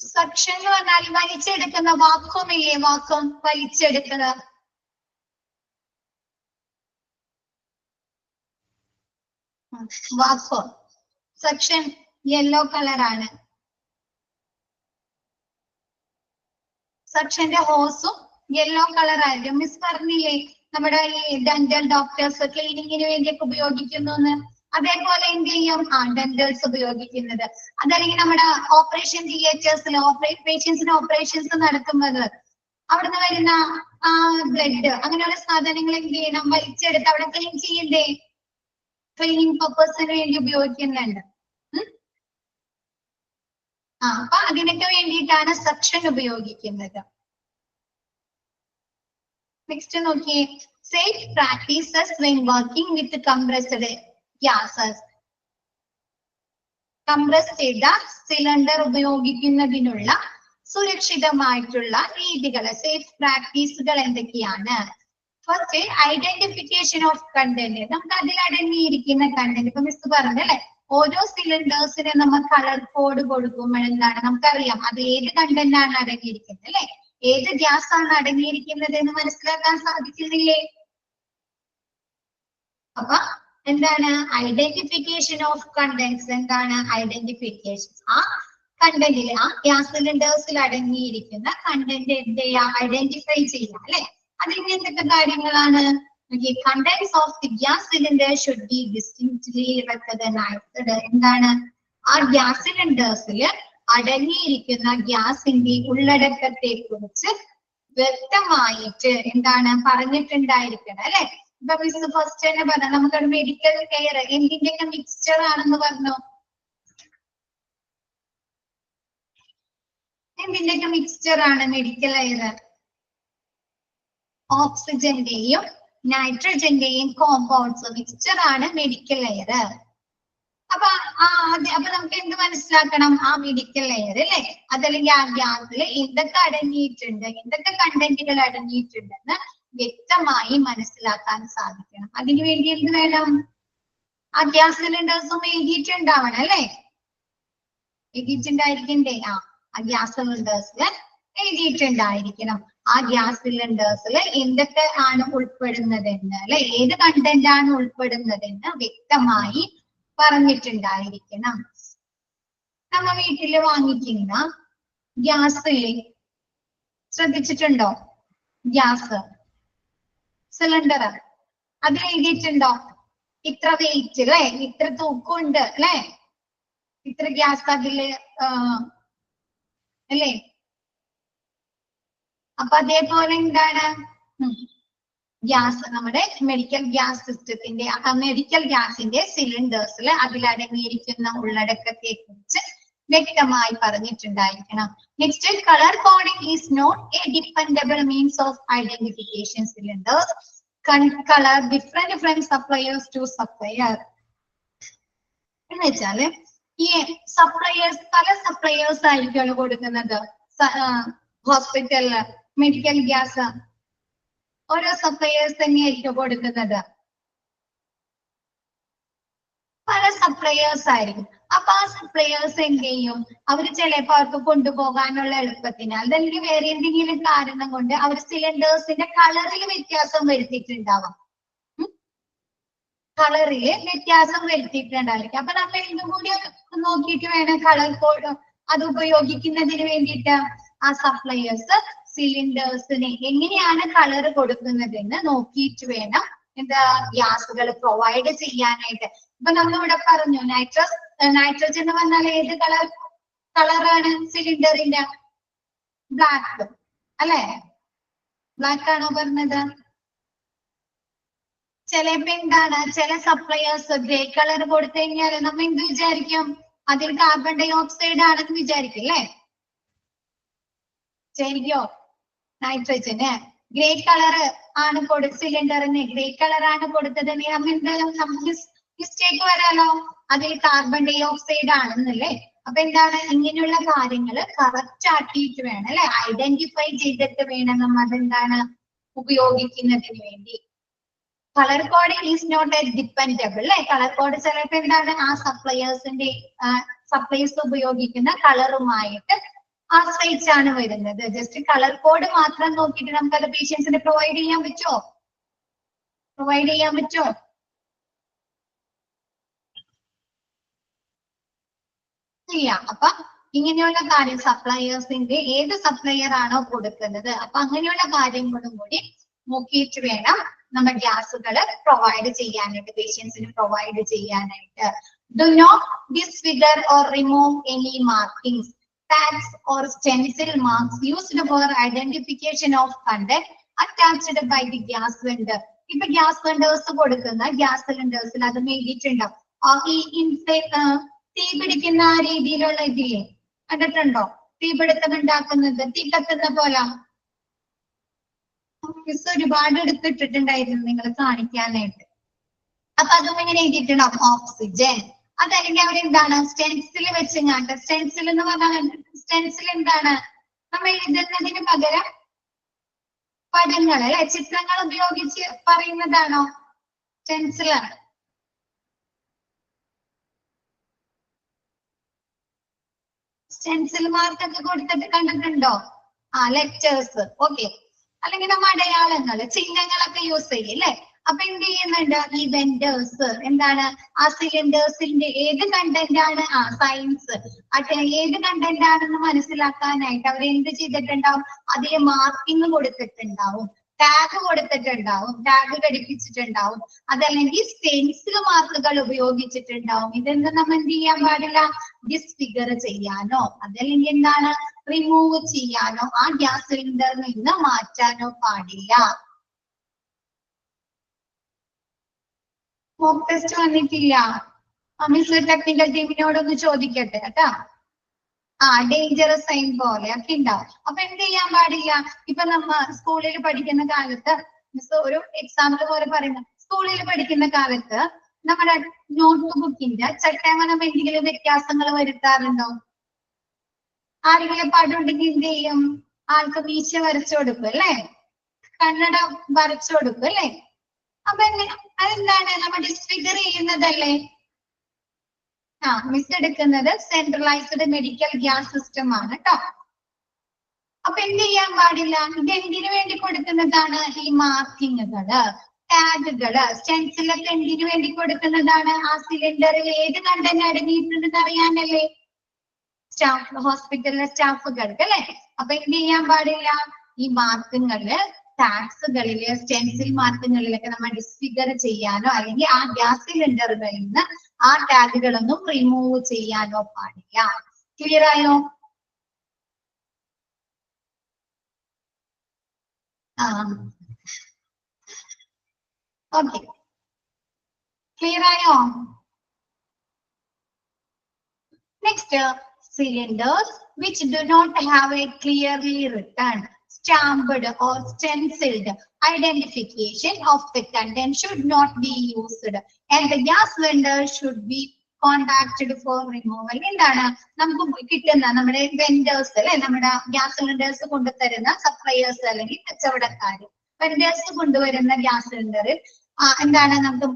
[SPEAKER 2] സക്ഷൻ എന്ന് പറഞ്ഞാൽ വലിച്ചെടുക്കുന്ന വാക്വം ഇല്ലേ, വാക്വം വലിച്ചെടുക്കുന്നത്. വാക്വം സക്ഷൻ യെല്ലോ കളറാണ്. സക്ഷന്റെ ഹോസും യെല്ലോ കളർ ആയിരിക്കും. മിസ് പറഞ്ഞില്ലേ നമ്മുടെ ഈ ഡെന്റൽ ഡോക്ടേഴ്സ് ക്ലീനിങ്ങിന് വേണ്ടിയൊക്കെ ഉപയോഗിക്കുന്നു എന്ന്. അതേപോലെ എന്ത് ചെയ്യും? ഡെന്റൽസ് ഉപയോഗിക്കുന്നത്. അതല്ലെങ്കിൽ നമ്മുടെ ഓപ്പറേഷൻ തിയേറ്റേഴ്സിൽ പേഷ്യൻസിന് ഓപ്പറേഷൻസ് നടത്തുന്നത് അവിടുന്ന് വരുന്ന ബ്ലഡ് അങ്ങനെയുള്ള സാധനങ്ങൾ എന്ത് ചെയ്യണം? വലിച്ചെടുത്ത് അവിടെ ക്ലീൻ ചെയ്യണ്ടേ? ക്ലീനിങ് പർപ്പസിന് വേണ്ടി ഉപയോഗിക്കുന്നുണ്ട്. അപ്പൊ അതിനൊക്കെ വേണ്ടിയിട്ടാണ് സക്ഷൻ ഉപയോഗിക്കുന്നത്. നെക്സ്റ്റ് നോക്കിയേ, safe practices when working with compressed gases. Compress ചെയ്ത സിലിണ്ടർ ഉപയോഗിക്കുന്നതിനുള്ള സുരക്ഷിതമായിട്ടുള്ള രീതികൾ, സേഫ് പ്രാക്ടീസുകൾ എന്തൊക്കെയാണ്? First identification of content. നമുക്ക് അതിൽ അടങ്ങിയിരിക്കുന്ന കണ്ടന്റ് ഇപ്പൊ മിസ് പറഞ്ഞല്ലേ, ഓരോ സിലിണ്ടേഴ്സിന് നമ്മൾ കളർ കോഡ് കൊടുക്കുമ്പോൾ എന്താണ് നമുക്കറിയാം അത് ഏത് കണ്ടന്റ് ആണ് അടങ്ങിയിരിക്കുന്നത് അല്ലെ, ഏത് ഗ്യാസ് ആണ് അടങ്ങിയിരിക്കുന്നത് എന്ന് മനസ്സിലാക്കാൻ സാധിക്കുന്നില്ലേ? അപ്പൊ എന്താണ് ഐഡന്റിഫിക്കേഷൻ ഓഫ് കണ്ടന്റ്സ്? എന്താണ് ഐഡന്റിഫിക്കേഷൻ? ആ കണ്ടന്റിൽ ആ ഗ്യാസ് സിലിണ്ടേഴ്സിൽ അടങ്ങിയിരിക്കുന്ന കണ്ടന്റ് എന്ത് ചെയ്യാ? ഐഡന്റിഫൈ ചെയ്യാം അല്ലെ. അതിന് എന്തൊക്കെ കാര്യങ്ങളാണ്? contents of the gas cylinder should be distinctly recognized. എന്താണ് ആ ഗ്യാസ് സിലിണ്ടേഴ്സിൽ അടങ്ങിയിരിക്കുന്ന ഗ്യാസിന്റെ ഉള്ളടക്കത്തെ കുറിച്ച് വ്യക്തമായിട്ട് എന്താണ് പറഞ്ഞിട്ടുണ്ടായിരിക്കണം അല്ലെ. ഇപ്പൊ മിസ് ഫസ്റ്റ് തന്നെ പറഞ്ഞു നമുക്ക് മെഡിക്കൽ എയർ എന്തിന്റെയൊക്കെ മിക്സ്ചർ ആണെന്ന് പറഞ്ഞു. എന്തിന്റെയൊക്കെ മിക്സ്ചർ ആണ് മെഡിക്കൽ എയർ? ഓക്സിജന്റെയും നൈട്രജന്റെയും കോമ്പൗണ്ട്സ് മിക്സ്ചർ ആണ് മെഡിക്കൽ എയർ. അപ്പൊ നമുക്ക് എന്ത് മനസ്സിലാക്കണം? ആ മെഡിക്കൽ എയർ അല്ലെ അതല്ലെങ്കിൽ ആ ഗ്യാസിൽ എന്തൊക്കെ അടങ്ങിയിട്ടുണ്ട്, എന്തൊക്കെ കണ്ടന്റുകൾ അടങ്ങിയിട്ടുണ്ടെന്ന് വ്യക്തമായി മനസ്സിലാക്കാൻ സാധിക്കണം. അതിനു വേണ്ടി എന്ത് വേണം? ആ ഗ്യാസ് സിലിണ്ടേഴ്സും എഴുതിയിട്ടുണ്ടാവണം അല്ലെ. എഴുതിയിട്ടുണ്ടായിരിക്കണ്ടേ? ആ ഗ്യാസ് സിലിണ്ടേഴ്സിൽ എഴുതിയിട്ടുണ്ടായിരിക്കണം. ആ ഗ്യാസ് സിലിണ്ടേഴ്സിൽ എന്തൊക്കെ ആണ് ഉൾപ്പെടുന്നതെന്ന് അല്ലെ, ഏത് കണ്ടന്റ് ആണ് ഉൾപ്പെടുന്നതെന്ന് വ്യക്തമായി പറഞ്ഞിട്ടുണ്ടായിരിക്കണം. നമ്മ വീട്ടില് വാങ്ങിക്കുന്ന ഗ്യാസില് ശ്രദ്ധിച്ചിട്ടുണ്ടോ? ഗ്യാസ് സിലിണ്ടർ അതിൽ എഴുതിയിട്ടുണ്ടോ ഇത്ര വെയിറ്റ് അല്ലെ, ഇത്ര തൂക്കമുണ്ട് അല്ലെ, ഇത്ര ഗ്യാസ് അതില് അല്ലേ. അപ്പൊ അതേപോലെ എന്താണ് ഗ്യാസ് നമ്മുടെ മെഡിക്കൽ ഗ്യാസ് സിസ്റ്റത്തിന്റെ മെഡിക്കൽ ഗ്യാസിന്റെ സിലിണ്ടേഴ്സിൽ അതിലടങ്ങിയിരിക്കുന്ന ഉള്ളടക്കത്തെ കുറിച്ച് വ്യക്തമായി പറഞ്ഞിട്ടുണ്ടായിരിക്കണം. Next, colour coding is not a dependable means of identification cylinders colour different from suppliers to supplier. എന്ന് വെച്ചാല് ഈ സപ്ലയേഴ്സ് പല സപ്ലയേഴ്സ് ആയിരിക്കുമല്ലോ കൊടുക്കുന്നത്. ഹോസ്പിറ്റലില് മെഡിക്കൽ ഗ്യാസ് ഓരോ സപ്ലയേഴ്സ് തന്നെയായിരിക്കും കൊടുക്കുന്നത്. പല സപ്ലയേഴ്സ് ആയിരിക്കും. അപ്പൊ ആ സപ്ലയേഴ്സ് എന്ത് ചെയ്യും? അവര് ചിലപ്പോ അവർക്ക് കൊണ്ടുപോകാനുള്ള എളുപ്പത്തിന് അല്ലെങ്കിൽ വേറെ എന്തെങ്കിലും കാരണം കൊണ്ട് അവർ സിലിണ്ടേഴ്സിന്റെ കളറിൽ വ്യത്യാസം വരുത്തിയിട്ടുണ്ടാവാം. കളറില് വ്യത്യാസം വരുത്തിയിട്ടുണ്ടായിരിക്കും. അപ്പൊ നമ്മൾ ഇതും കൂടി നോക്കിയിട്ട് വേണം കളർ കോഡ് അത് ഉപയോഗിക്കുന്നതിന് വേണ്ടിയിട്ട്. ആ സപ്ലയേഴ്സ് സിലിണ്ടേഴ്സിന് എങ്ങനെയാണ് കളർ കൊടുക്കുന്നതെന്ന് നോക്കിയിട്ട് വേണം എന്താ ഗ്യാസുകൾ പ്രൊവൈഡ് ചെയ്യാനായിട്ട്. ഇപ്പൊ നമ്മളിവിടെ പറഞ്ഞു നൈട്രജൻ എന്ന് പറഞ്ഞാൽ ഏത് കളറാണ് സിലിണ്ടറിന്റെ? ബ്ലാക്ക് അല്ലെ? ബ്ലാക്ക് ആണോ പറഞ്ഞത്? ചിലപ്പോ എന്താണ് ചില സപ്ലയേഴ്സ് ഗ്രേ കളർ കൊടുത്തു കഴിഞ്ഞാൽ നമ്മ എന്ത് വിചാരിക്കും? അതിൽ കാർബൺ ഡൈ ഓക്സൈഡ് ആണെന്ന് വിചാരിക്കും അല്ലെ. ശരിയോ? നൈട്രജന് ഗ്രേ കളർ ആണ് സിലിണ്ടറിന് ഗ്രേ കളർ ആണ് കൊടുത്തതെങ്കിൽ നമ്മ എന്തായാലും നമുക്ക് മിസ്റ്റേക്ക് വരാലോ, അതിൽ കാർബൺ ഡൈ ഓക്സൈഡ് ആണെന്നല്ലേ. അപ്പൊ എന്താണ് ഇങ്ങനെയുള്ള കാര്യങ്ങൾ കറക്റ്റ് ആക്കിയിട്ട് വേണം അല്ലെ, ഐഡന്റിഫൈ ചെയ്തിട്ട് വേണം നമ്മൾ അതെന്താണ് ഉപയോഗിക്കുന്നതിന് വേണ്ടി. Colour code is not a dependable അല്ലെ. കളർ കോഡ് ചിലപ്പോ എന്താണ് ആ സപ്ലൈസ് ഉപയോഗിക്കുന്ന കളറുമായിട്ട് ആശ്രയിച്ചാണ് വരുന്നത്. ജസ്റ്റ് കളർ കോഡ് മാത്രം നോക്കിയിട്ട് നമുക്ക് അത് പേഷ്യൻസിന് പ്രൊവൈഡ് ചെയ്യാൻ പറ്റുമോ? പ്രൊവൈഡ് ചെയ്യാൻ പറ്റുമോ? ഇല്ല. അപ്പൊ ഇങ്ങനെയുള്ള കാര്യം സപ്ലയേഴ്സിന്റെ ഏത് സപ്ലയർ ആണോ കൊടുക്കുന്നത് അപ്പൊ അങ്ങനെയുള്ള കാര്യങ്ങളും കൂടി നോക്കിയിട്ട് വേണം നമ്മൾ ഗ്യാസുകൾ പ്രൊവൈഡ് ചെയ്യാനായിട്ട്, പേഷ്യൻസിന് പ്രൊവൈഡ് ചെയ്യാനായിട്ട്. Do not disfigure or remove any markings, tags or stencil marks used for identification of content attached by the gas vendor. ഇപ്പൊ ഗ്യാസ് വെൻഡേഴ്സ് കൊടുക്കുന്ന ഗ്യാസ് സിലിണ്ടേഴ്സിൽ അത് എഴുതിയിട്ടുണ്ടാവും. ഈ തീ പിടിക്കുന്ന ആ രീതിയിലുള്ള ഇതില്ലേ കണ്ടിട്ടുണ്ടോ? തീപിടുത്തം ഉണ്ടാക്കുന്നത്, തീ കത്തുന്ന പോലെ മിസ് ഒരുപാട് എടുത്തിട്ടിട്ടുണ്ടായിരുന്നു നിങ്ങൾ കാണിക്കാനായിട്ട്. അപ്പൊ അതും ഇങ്ങനെ എഴുതിയിട്ടുണ്ടാവും ഓക്സിജൻ. അതല്ലെങ്കിൽ അവരെന്താണ് സ്റ്റെൻസിൽ വെച്ചങ്ങാണ്ട്, സ്റ്റെൻസിൽ എന്ന് പറഞ്ഞാൽ സ്റ്റെൻസിൽ എന്താണ് നമ്മൾ എഴുതുന്നതിന് പകരം പടങ്ങൾ അല്ലെ, ചിത്രങ്ങൾ ഉപയോഗിച്ച് പറയുന്നതാണോ സ്റ്റെൻസിലാണ്. സ്റ്റെൻസിൽ മാർക്കൊക്കെ കൊടുത്തിട്ട് കണ്ടിട്ടുണ്ടോ? ലെറ്റേഴ്സ് ഓക്കെ, അല്ലെങ്കിൽ നമ്മ അടയാളങ്ങൾ ചിഹ്നങ്ങളൊക്കെ യൂസ് ചെയ്യും അല്ലെ. അപ്പൊ എന്ത് ചെയ്യുന്നുണ്ട് ഈ വെൻഡേഴ്സ് എന്താണ് ആ സിലിണ്ടേഴ്സിന്റെ ഏത് കണ്ടന്റ് ആണ് സയൻസ് ഏത് കണ്ടന്റ് ആണെന്ന് മനസ്സിലാക്കാനായിട്ട് അവർ എന്ത് ചെയ്തിട്ടുണ്ടാവും? അതിൽ മാർക്കിംഗ് കൊടുത്തിട്ടുണ്ടാവും. ടാഗ് കൊടുത്തിട്ടുണ്ടാവും, ടാഗ് ഘടിപ്പിച്ചിട്ടുണ്ടാവും, അതല്ലെങ്കിൽ സ്റ്റെൻസിൽ മാർക്കുകൾ ഉപയോഗിച്ചിട്ടുണ്ടാവും. ഇതെന്താ നമ്മൾ എന്ത് ചെയ്യാൻ പാടില്ല? ഡിസ്ഫിഗർ ചെയ്യാനോ അതല്ലെങ്കിൽ എന്താണ് റിമൂവ് ചെയ്യാനോ ആ ഗ്യാസ് സിലിണ്ടറിൽ നിന്ന് മാറ്റാനോ പാടില്ല. മോക്ക് ടെസ്റ്റ് വന്നിട്ടില്ല. മിസ് ടെക്നിക്കൽ ടീമിനോടൊന്ന് ചോദിക്കട്ടെ കേട്ടാ. ഡേഞ്ചറസ് സൈൻ പോലെ ഒക്കെ ഉണ്ടാവും. അപ്പൊ എന്ത് ചെയ്യാൻ പാടില്ല? ഇപ്പൊ നമ്മ സ്കൂളിൽ പഠിക്കുന്ന കാലത്ത് മിസ് ഒരു എക്സാമ്പിൾ പോലെ പറയുന്നു. സ്കൂളിൽ പഠിക്കുന്ന കാലത്ത് നമ്മുടെ നോട്ട് ബുക്കിന്റെ ചട്ടമനം എന്തെങ്കിലും വ്യത്യാസങ്ങൾ വരുത്താറുണ്ടോ? ആരെങ്കിലും പാടുണ്ടെങ്കിൽ എന്ത് ചെയ്യും? ആൾക്ക് മീശ വരച്ചു കൊടുക്കും അല്ലെ, കണ്ണട വരച്ചു കൊടുക്കും അല്ലെ. അപ്പൊ അതെന്താണ്? നമ്മൾ ഡിസ്ഫിഗർ ചെയ്യുന്നതല്ലേ? മിസ് എടുക്കുന്നത് സെൻട്രലൈസ്ഡ് മെഡിക്കൽ ഗ്യാസ് സിസ്റ്റം ആണ് കേട്ടോ. അപ്പൊ എന്ത് ചെയ്യാൻ പാടില്ല? ഇത് എന്തിനു വേണ്ടി കൊടുക്കുന്നതാണ്? ഈ മാർക്കിങ്ങുകള്, ടാഗുകള്, സ്റ്റെൻസിലൊക്കെ എന്തിനു വേണ്ടി കൊടുക്കുന്നതാണ്? ആ സിലിണ്ടറിൽ ഏത് കണ്ടന്റ് അടങ്ങിയിട്ടുണ്ടെന്ന് അറിയാനല്ലേ? സ്റ്റാഫ്, ഹോസ്പിറ്റലിലെ സ്റ്റാഫുകൾക്ക് അല്ലെ. അപ്പൊ എന്ത് ചെയ്യാൻ പാടില്ല? ഈ മാർക്കുകളില്, ടാക്സുകളില്, സ്റ്റെൻസിൽ മാർക്കുകളിലൊക്കെ നമ്മൾ ഡിസ്ഫിഗർ ചെയ്യാനോ അല്ലെങ്കിൽ ആ ഗ്യാസ് സിലിണ്ടറുകളിൽ നിന്ന് ആ ടാഗുകളൊന്നും റിമൂവ് ചെയ്യാനോ പാടില്ല. ക്ലിയർ ആയോ? ഓക്കെ, ക്ലിയർ ആയോ? Next, cylinders which do not have a clearly written, stamped or stenciled identification of the content should not be used and the gas vendor should be contacted for removal. എന്താണ് നമുക്ക് കിട്ടുന്ന നമ്മുടെ vendors അല്ലെ, നമ്മുടെ gas cylinders കൊണ്ടുതരുന്ന suppliers അല്ലെങ്കിൽ കച്ചവടക്കാർ, vendors കൊണ്ടുവരുന്ന gas സിലിണ്ടറിൽ എന്താണ് നമുക്ക്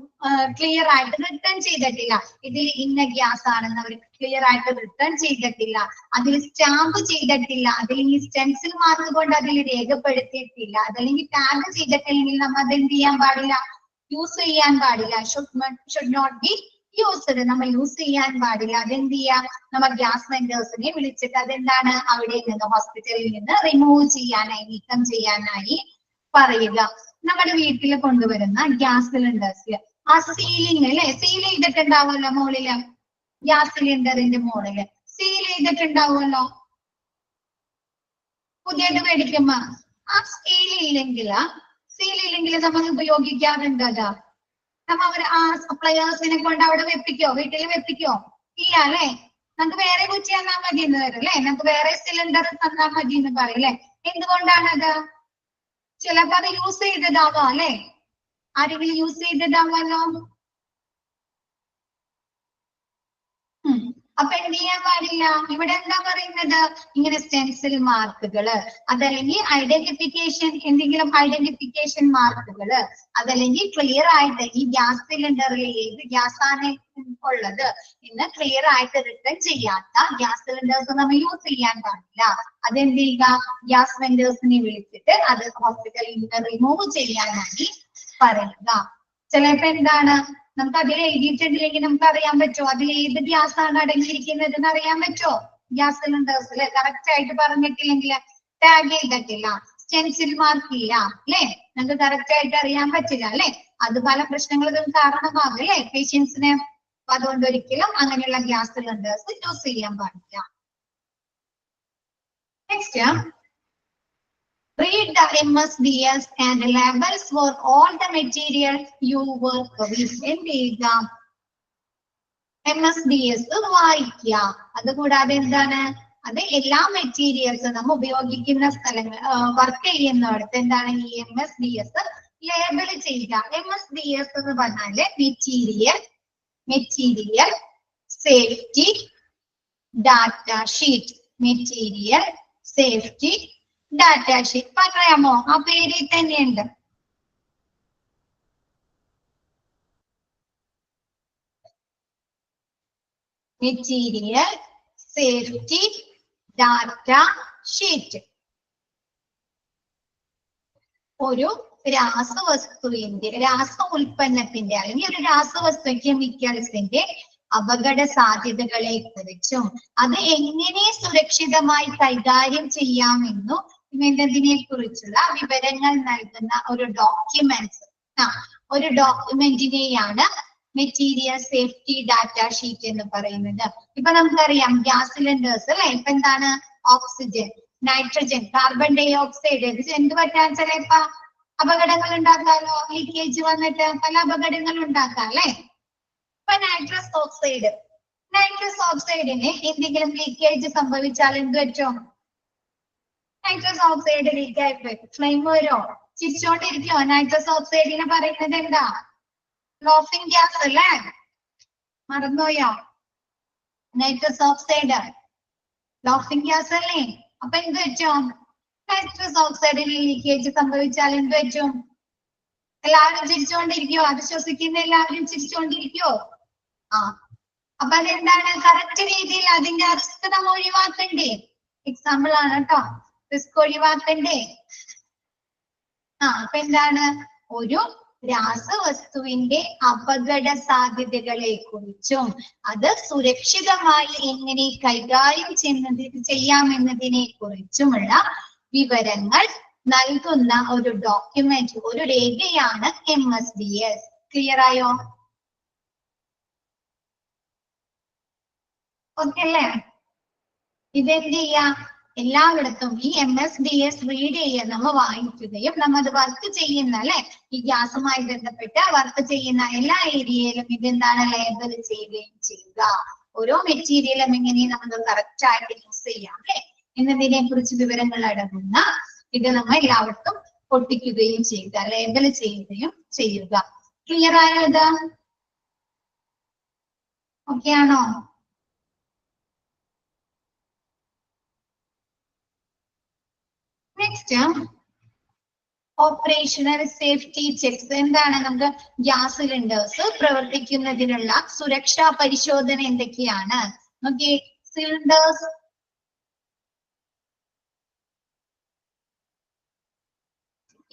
[SPEAKER 2] ക്ലിയർ ആയിട്ട് റിട്ടേൺ ചെയ്തിട്ടില്ല, ഇതിൽ ഇന്ന ഗ്യാസ് ആണെന്ന് അവർ ക്ലിയർ ആയിട്ട് റിട്ടേൺ ചെയ്തിട്ടില്ല, അതിൽ സ്റ്റാമ്പ് ചെയ്തിട്ടില്ല, അതിൽ ഈ സ്റ്റെൻസിൽ മാർക്ക് കൊണ്ട് അതിൽ രേഖപ്പെടുത്തിയിട്ടില്ല, അതല്ലെങ്കിൽ ടാഗ് ചെയ്തിട്ടില്ലെങ്കിൽ നമ്മൾ അത് എന്ത് ചെയ്യാൻ പാടില്ല? യൂസ് ചെയ്യാൻ പാടില്ല. ഷുഡ് നോട്ട് ബി യൂസ്ഡ്, നമ്മൾ യൂസ് ചെയ്യാൻ പാടില്ല. അതെന്ത് ചെയ്യാം? നമ്മൾ ഗ്യാസ് വെൻഡേഴ്സിനെ വിളിച്ചിട്ട് അതെന്താണ് അവിടെ നിന്ന് ഹോസ്പിറ്റലിൽ നിന്ന് റിമൂവ് ചെയ്യാനായി, നീക്കം ചെയ്യാനായി പറയുക. നമ്മുടെ വീട്ടിൽ കൊണ്ടുവരുന്ന ഗ്യാസ് സിലിണ്ടേഴ്സിൽ ആ സീലിംഗ് അല്ലെ, സീൽ ചെയ്തിട്ടുണ്ടാവുമല്ലോ മുകളില്, ഗ്യാസ് സിലിണ്ടറിന്റെ മുകളില് സീൽ ചെയ്തിട്ടുണ്ടാവുമല്ലോ. പുതിയത് മേടിക്കുമ്പോ ആ സീലില്ലെങ്കിൽ നമ്മൾ ഉപയോഗിക്കാറുണ്ട്. അതാ നമ്മ ആ സപ്ലയേഴ്സിനെ കൊണ്ട് അവിടെ വെപ്പിക്കോ, വീട്ടിൽ വെപ്പിക്കോ? ഇല്ല അല്ലെ. നമുക്ക് വേറെ കുറ്റി തന്നാൽ മതി എന്ന് വരും അല്ലെ, നമുക്ക് വേറെ സിലിണ്ടർ തന്നാൽ മതി എന്ന് പറയും അല്ലെ. എന്തുകൊണ്ടാണത്? ചിലപ്പോ അത് യൂസ് ചെയ്തതാവാം അല്ലെ, ആരെങ്കിലും യൂസ് ചെയ്തതാവാലോ. അപ്പൊ എന്ത് ചെയ്യാൻ പാടില്ല? ഇവിടെ എന്താ പറയുന്നത്? ഇങ്ങനെ സ്റ്റെൻസിൽ മാർക്കുകള്, അതല്ലെങ്കിൽ ഐഡന്റിഫിക്കേഷൻ, എന്തെങ്കിലും ഐഡന്റിഫിക്കേഷൻ മാർക്കുകള്, അതല്ലെങ്കിൽ ക്ലിയർ ആയിട്ട് ഈ ഗ്യാസ് സിലിണ്ടറിൽ ഏത് ഗ്യാസ് ആണ് ഉള്ളത് എന്ന് ക്ലിയർ ആയിട്ട് റിട്ടേൺ ചെയ്യാത്ത ഗ്യാസ് സിലിണ്ടേഴ്സ് നമ്മൾ യൂസ് ചെയ്യാൻ പാടില്ല. അതെന്ത് ചെയ്യുക? ഗ്യാസ് വെൻഡേഴ്സിനെ വിളിച്ചിട്ട് അത് ഹോസ്പിറ്റലിൽ നിന്ന് റിമൂവ് ചെയ്യാനായി പറയുക. ചിലപ്പോ എന്താണ് നമുക്ക് അതിൽ എഴുതിയിട്ടുണ്ടെങ്കിൽ നമുക്ക് അറിയാൻ പറ്റുമോ അതിൽ ഏത് ഗ്യാസ് ആണ് അടങ്ങിയിരിക്കുന്നത് എന്ന് അറിയാൻ പറ്റുമോ? ഗ്യാസ് സിലിണ്ടേഴ്സിൽ കറക്റ്റ് ആയിട്ട് പറഞ്ഞിട്ടില്ലെങ്കിൽ, ടാഗ് ചെയ്തിട്ടില്ല, സ്റ്റെൻസിൽ മാർക്ക് ഇല്ല അല്ലെ, നമുക്ക് കറക്റ്റ് ആയിട്ട് അറിയാൻ പറ്റില്ല അല്ലെ. അത് പല പ്രശ്നങ്ങൾക്കും കാരണമാകും അല്ലെ പേഷ്യൻസിന്. അപ്പൊ അതുകൊണ്ട് ഒരിക്കലും അങ്ങനെയുള്ള ഗ്യാസ് സിലിണ്ടേഴ്സ് യൂസ് ചെയ്യാൻ പാടില്ല. Next, read the MSDS and labels for all the material you work with. എന്ത് ചെയ്യുക? MSDS വായിക്കുക. അതുകൂടാതെ എന്താണ്? അത് എല്ലാ മെറ്റീരിയൽസും നമ്മൾ ഉപയോഗിക്കുന്ന സ്ഥലങ്ങൾ, വർക്ക് ചെയ്യുന്നിടത്ത് എന്താണ് ഈ MSDS ലേബിൾ ചെയ്യുക. MSDS എന്ന് പറഞ്ഞാല് material safety data sheet. Material safety data sheet പറയാമോ? ആ പേരിൽ തന്നെയുണ്ട്. Material safety data sheet. ഒരു രാസ ഉൽപ്പന്നത്തിന്റെ അല്ലെങ്കിൽ ഒരു രാസവസ്തു കെമിക്കൽസിന്റെ അപകട സാധ്യതകളെ കുറിച്ചും അത് എങ്ങനെ സുരക്ഷിതമായി കൈകാര്യം ചെയ്യാമെന്നും എന്നതിനെ കുറിച്ചുള്ള വിവരങ്ങൾ നൽകുന്ന ഒരു ഡോക്യുമെന്റ്സ് ഒരു ഡോക്യുമെന്റിനെയാണ് മെറ്റീരിയൽ സേഫ്റ്റി ഡാറ്റ ഷീറ്റ് എന്ന് പറയുന്നത്. ഇപ്പൊ നമുക്കറിയാം ഗ്യാസ് സിലിണ്ടേഴ്സ് അല്ലെ, ഇപ്പൊ എന്താണ് oxygen, nitrogen, carbon dioxide, എന്ത് പറ്റാൻ ചിലപ്പോ അപകടങ്ങൾ ഉണ്ടാക്കാലോ, ലീക്കേജ് വന്നിട്ട് പല അപകടങ്ങൾ ഉണ്ടാക്കാം അല്ലെ. ഇപ്പൊ നൈട്രസ് ഓക്സൈഡിന് എന്തെങ്കിലും ലീക്കേജ് സംഭവിച്ചാൽ എന്ത് പറ്റും? നൈട്രസ് ഓക്സൈഡ് ലീക്ക് ആയിട്ട് ഫ്ലെയിം വരോ? ചിരിച്ചോണ്ടിരിക്കോ? നൈട്രസ് ഓക്സൈഡിനെ പറയുന്നത് എന്താ? ലോഫിംഗ് ഗ്യാസ് അല്ലേ, മറന്നുപോയോ? നൈട്രസ് ഓക്സൈഡ് ലോഫിംഗ് ഗ്യാസ് അല്ലേ. അപ്പൊ എന്ത് പറ്റും? നൈട്രസ് ഓക്സൈഡിന് ലീക്കേജ് സംഭവിച്ചാൽ എന്ത് പറ്റും? എല്ലാവരും ചിരിച്ചോണ്ടിരിക്കോ? അത് ശ്വസിക്കുന്ന എല്ലാവരും ചിരിച്ചോണ്ടിരിക്കോ? അപ്പൊ അതെന്താണ്? കറക്റ്റ് രീതിയിൽ അതിന്റെ റിസ്ക് നമ്മൾ ഒഴിവാക്കണ്ടേ? എക്സാമ്പിൾ ആണ് കേട്ടോ, റിസ്ക് ഒഴിവാക്കണ്ടേ? അപ്പൊ എന്താണ്? ഒരു രാസവസ്തുവിന്റെ അപകട സാധ്യതകളെ കുറിച്ചും അത് സുരക്ഷിതമായി എങ്ങനെ കൈകാര്യം ചെയ്യാമെന്നതിനെ കുറിച്ചുമുള്ള വിവരങ്ങൾ നൽകുന്ന ഒരു ഡോക്യുമെന്റ്, ഒരു രേഖയാണ് MSDS. ക്ലിയർ ആയോ? ഓക്കെ അല്ലേ? ഇതെന്ത് ചെയ്യാം? എല്ലായിടത്തും ഈ MSDS റീഡ് ചെയ്യുക, നമ്മൾ വായിക്കുകയും നമ്മൾ അത് വർക്ക് ചെയ്യുന്ന അല്ലെ, ഈ ഗ്യാസുമായി ബന്ധപ്പെട്ട് വർക്ക് ചെയ്യുന്ന എല്ലാ ഏരിയയിലും ഇതെന്താണ് ലേബൽ ചെയ്യുകയും ചെയ്യുക. ഓരോ മെറ്റീരിയലും എങ്ങനെ നമുക്ക് കറക്റ്റ് ആയിട്ട് യൂസ് ചെയ്യാം അല്ലെ എന്നതിനെ കുറിച്ച് വിവരങ്ങൾ അടങ്ങുന്ന ഇത് നമ്മൾ എല്ലാവർക്കും പൊട്ടിക്കുകയും ചെയ്യുക, ലേബൽ ചെയ്യുകയും ചെയ്യുക. ക്ലിയർ ആയോ? ഇത് ഓക്കെ ആണോ? Next operational safety checks. എന്താണ്? നമുക്ക് ഗ്യാസ് സിലിണ്ടേഴ്സ് പ്രവർത്തിക്കുന്നതിനുള്ള സുരക്ഷാ പരിശോധന എന്തൊക്കെയാണ്? നോക്കിയേ, സിലിണ്ടേഴ്സ്